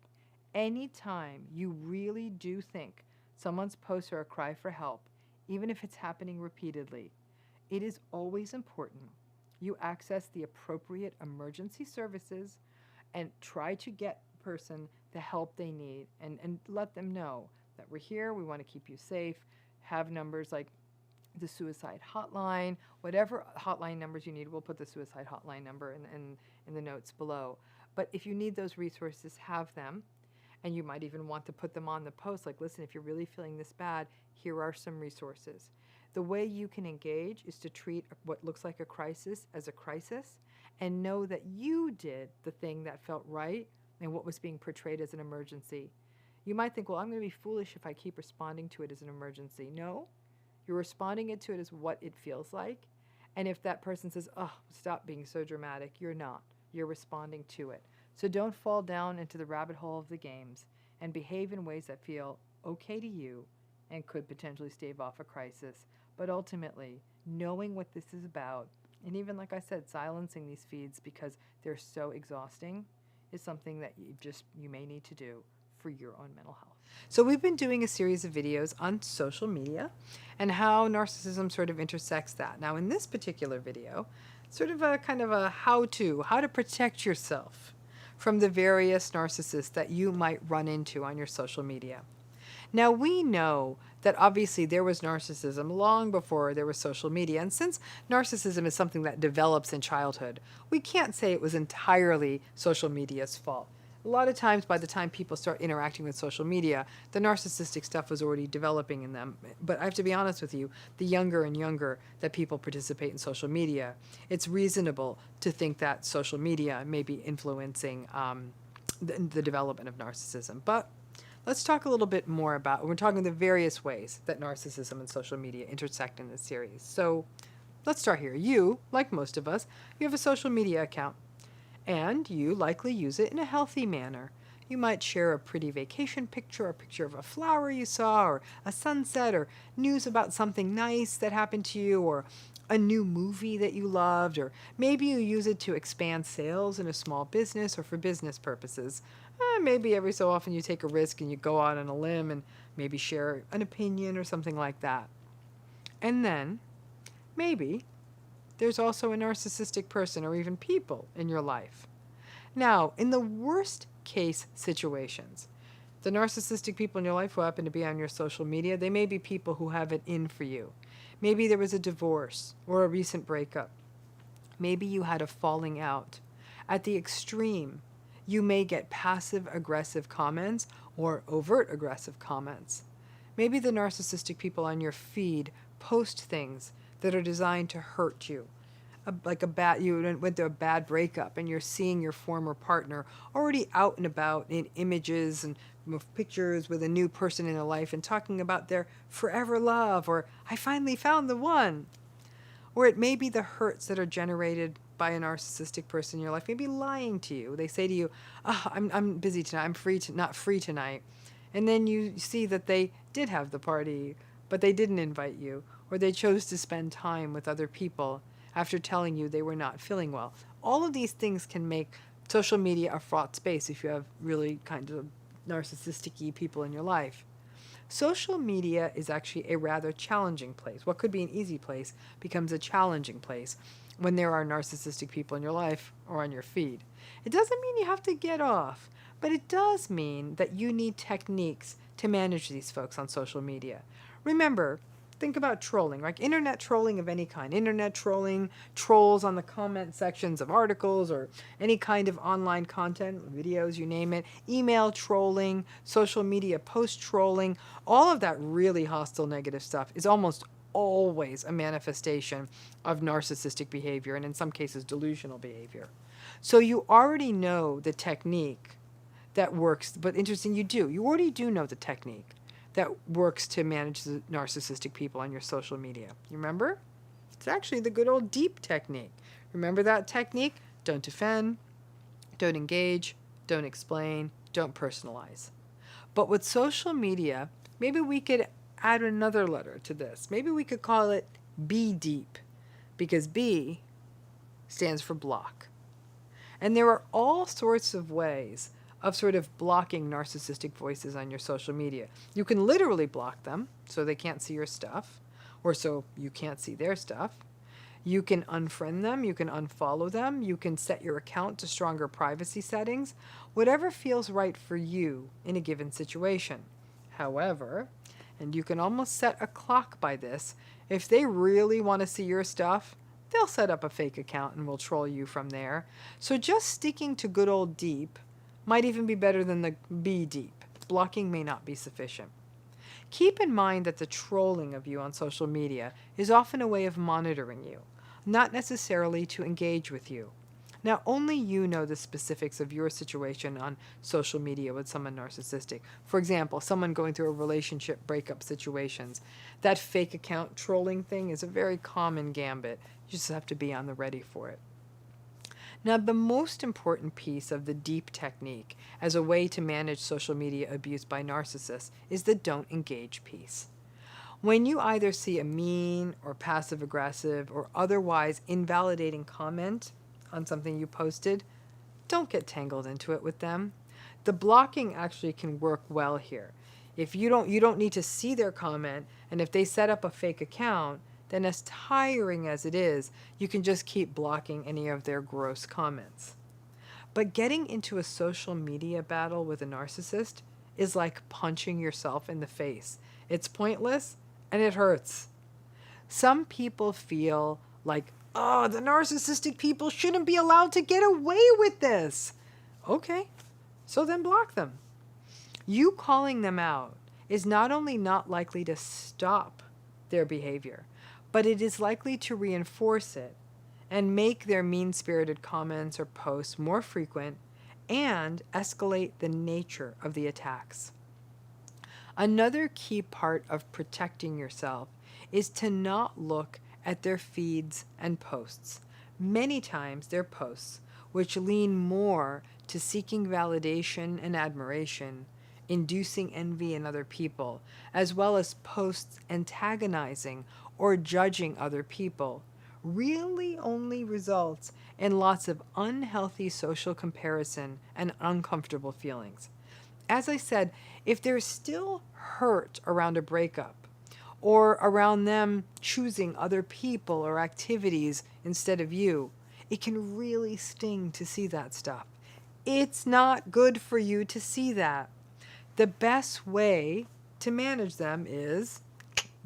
Anytime you really do think someone's posts are a cry for help, even if it's happening repeatedly, it is always important you access the appropriate emergency services and try to get the person the help they need, and let them know that we're here, we want to keep you safe, have numbers like the suicide hotline, whatever hotline numbers you need. We'll put the suicide hotline number in the notes below. But if you need those resources, have them. And you might even want to put them on the post, like, listen, if you're really feeling this bad, here are some resources. The way you can engage is to treat what looks like a crisis as a crisis and know that you did the thing that felt right and what was being portrayed as an emergency. You might think, well, I'm going to be foolish if I keep responding to it as an emergency. No, you're responding to it as what it feels like. And if that person says, oh, stop being so dramatic, you're not. You're responding to it. So don't fall down into the rabbit hole of the games and behave in ways that feel okay to you and could potentially stave off a crisis. But ultimately, knowing what this is about, and even, like I said, silencing these feeds because they're so exhausting, is something that you may need to do for your own mental health. So we've been doing a series of videos on social media and how narcissism sort of intersects that. Now in this particular video, sort of a kind of a how to protect yourself from the various narcissists that you might run into on your social media. Now we know that obviously there was narcissism long before there was social media, and since narcissism is something that develops in childhood, we can't say it was entirely social media's fault. A lot of times by the time people start interacting with social media, the narcissistic stuff was already developing in them. But I have to be honest with you, the younger and younger that people participate in social media, it's reasonable to think that social media may be influencing the development of narcissism. But let's talk a little bit more about, we're talking the various ways that narcissism and social media intersect in this series. So let's start here. You, like most of us, you have a social media account. And you likely use it in a healthy manner. You might share a pretty vacation picture, a picture of a flower you saw, or a sunset, or news about something nice that happened to you, or a new movie that you loved, or maybe you use it to expand sales in a small business or for business purposes. Maybe every so often you take a risk and you go out on a limb and maybe share an opinion or something like that. And then, maybe, there's also a narcissistic person or even people in your life. Now, in the worst case situations, the narcissistic people in your life who happen to be on your social media, they may be people who have it in for you. Maybe there was a divorce or a recent breakup. Maybe you had a falling out. At the extreme, you may get passive-aggressive comments or overt aggressive comments. Maybe the narcissistic people on your feed post things that are designed to hurt you. You went through a bad breakup and you're seeing your former partner already out and about in images and pictures with a new person in their life and talking about their forever love, or I finally found the one. Or it may be the hurts that are generated by a narcissistic person in your life, maybe lying to you. They say to you, I'm busy tonight, I'm not free tonight. And then you see that they did have the party, but they didn't invite you, or they chose to spend time with other people after telling you they were not feeling well. All of these things can make social media a fraught space if you have really kind of narcissistic-y people in your life. Social media is actually a rather challenging place. What could be an easy place becomes a challenging place when there are narcissistic people in your life or on your feed. It doesn't mean you have to get off, but it does mean that you need techniques to manage these folks on social media. Remember, think about trolling, like internet trolling of any kind. Internet trolling, trolls on the comment sections of articles or any kind of online content, videos, you name it. Email trolling, social media post trolling, all of that really hostile negative stuff is almost always a manifestation of narcissistic behavior, and in some cases delusional behavior. So you already know the technique that works, but interesting, you already do know the technique that works to manage the narcissistic people on your social media. You remember? It's actually the good old DEEP technique. Remember that technique? Don't offend, don't engage, don't explain, don't personalize. But with social media, maybe we could add another letter to this. Maybe we could call it B DEEP, because B stands for block. And there are all sorts of ways of sort of blocking narcissistic voices on your social media. You can literally block them so they can't see your stuff, or so you can't see their stuff. You can unfriend them, you can unfollow them, you can set your account to stronger privacy settings, whatever feels right for you in a given situation. However, and you can almost set a clock by this, if they really want to see your stuff, they'll set up a fake account and will troll you from there. So just sticking to good old DEEP might even be better than the B DEEP. Blocking may not be sufficient. Keep in mind that the trolling of you on social media is often a way of monitoring you, not necessarily to engage with you. Now, only you know the specifics of your situation on social media with someone narcissistic. For example, someone going through a relationship breakup situations. That fake account trolling thing is a very common gambit. You just have to be on the ready for it. Now, the most important piece of the DEEP technique as a way to manage social media abuse by narcissists is the don't engage piece. When you either see a mean or passive-aggressive or otherwise invalidating comment on something you posted, don't get tangled into it with them. The blocking actually can work well here. If you don't need to see their comment, and if they set up a fake account, then as tiring as it is, you can just keep blocking any of their gross comments. But getting into a social media battle with a narcissist is like punching yourself in the face. It's pointless and it hurts. Some people feel like, oh, the narcissistic people shouldn't be allowed to get away with this. Okay, so then block them. You calling them out is not only not likely to stop their behavior, but it is likely to reinforce it and make their mean-spirited comments or posts more frequent and escalate the nature of the attacks. Another key part of protecting yourself is to not look at their feeds and posts. Many times their posts which lean more to seeking validation and admiration, inducing envy in other people, as well as posts antagonizing or judging other people, really only results in lots of unhealthy social comparison and uncomfortable feelings. As I said, if there's still hurt around a breakup, or around them choosing other people or activities instead of you, it can really sting to see that stuff. It's not good for you to see that. The best way to manage them is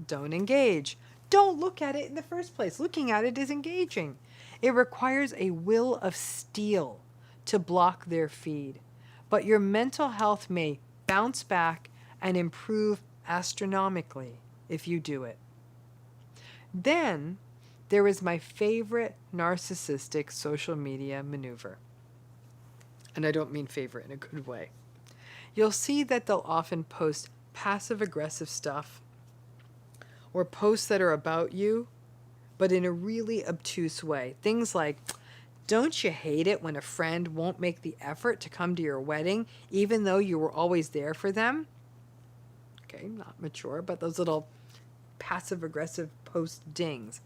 don't engage. Don't look at it in the first place. Looking at it is engaging. It requires a will of steel to block their feed, but your mental health may bounce back and improve astronomically if you do it. Then there is my favorite narcissistic social media maneuver. And I don't mean favorite in a good way. You'll see that they'll often post passive-aggressive stuff or posts that are about you, but in a really obtuse way. Things like, don't you hate it when a friend won't make the effort to come to your wedding, even though you were always there for them? Okay, not mature, but those little passive-aggressive post dings.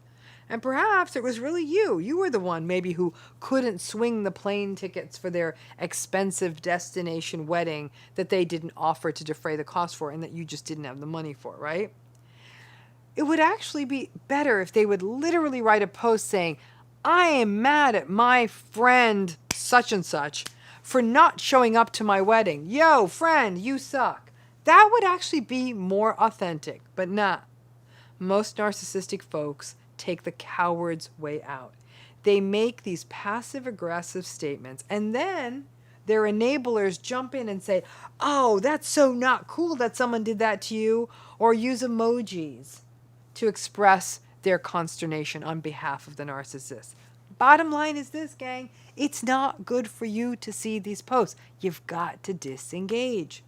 And perhaps it was really you. You were the one maybe who couldn't swing the plane tickets for their expensive destination wedding that they didn't offer to defray the cost for and that you just didn't have the money for, right? It would actually be better if they would literally write a post saying, I am mad at my friend such and such for not showing up to my wedding. Yo, friend, you suck. That would actually be more authentic, but not. Most narcissistic folks take the coward's way out. They make these passive-aggressive statements, and then their enablers jump in and say, oh, that's so not cool that someone did that to you, or use emojis to express their consternation on behalf of the narcissist. Bottom line is this, gang. It's not good for you to see these posts. You've got to disengage.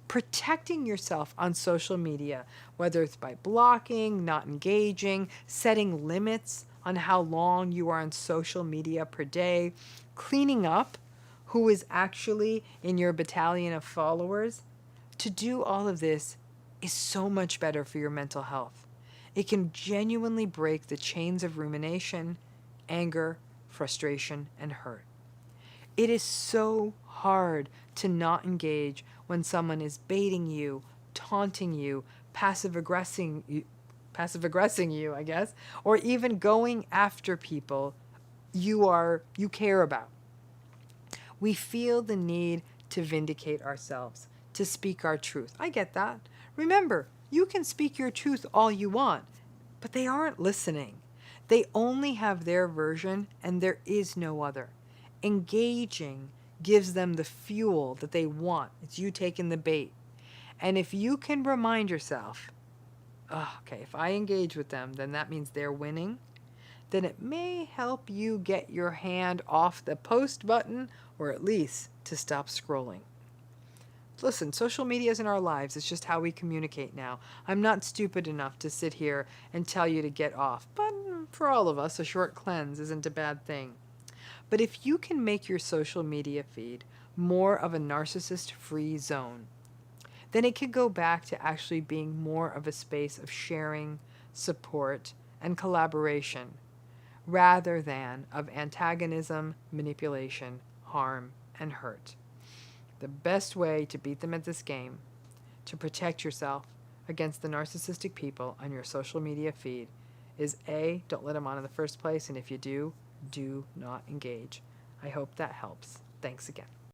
Protecting yourself on social media, whether it's by blocking, not engaging, setting limits on how long you are on social media per day, cleaning up who is actually in your battalion of followers. To do all of this is so much better for your mental health. It can genuinely break the chains of rumination, anger, frustration, and hurt. It is so hard to not engage when someone is baiting you, taunting you, passive-aggressing you, I guess, or even going after people you care about. We feel the need to vindicate ourselves, to speak our truth. I get that. Remember, you can speak your truth all you want, but they aren't listening. They only have their version, and there is no other. Engaging gives them the fuel that they want. It's you taking the bait. And if you can remind yourself, oh, okay, if I engage with them, then that means they're winning, then it may help you get your hand off the post button, or at least to stop scrolling. Listen, social media is in our lives. It's just how we communicate now. I'm not stupid enough to sit here and tell you to get off. But for all of us, a short cleanse isn't a bad thing. But if you can make your social media feed more of a narcissist-free zone, then it could go back to actually being more of a space of sharing, support, and collaboration, rather than of antagonism, manipulation, harm, and hurt. The best way to beat them at this game, to protect yourself against the narcissistic people on your social media feed, is A, don't let them on in the first place, and if you do not engage. I hope that helps. Thanks again.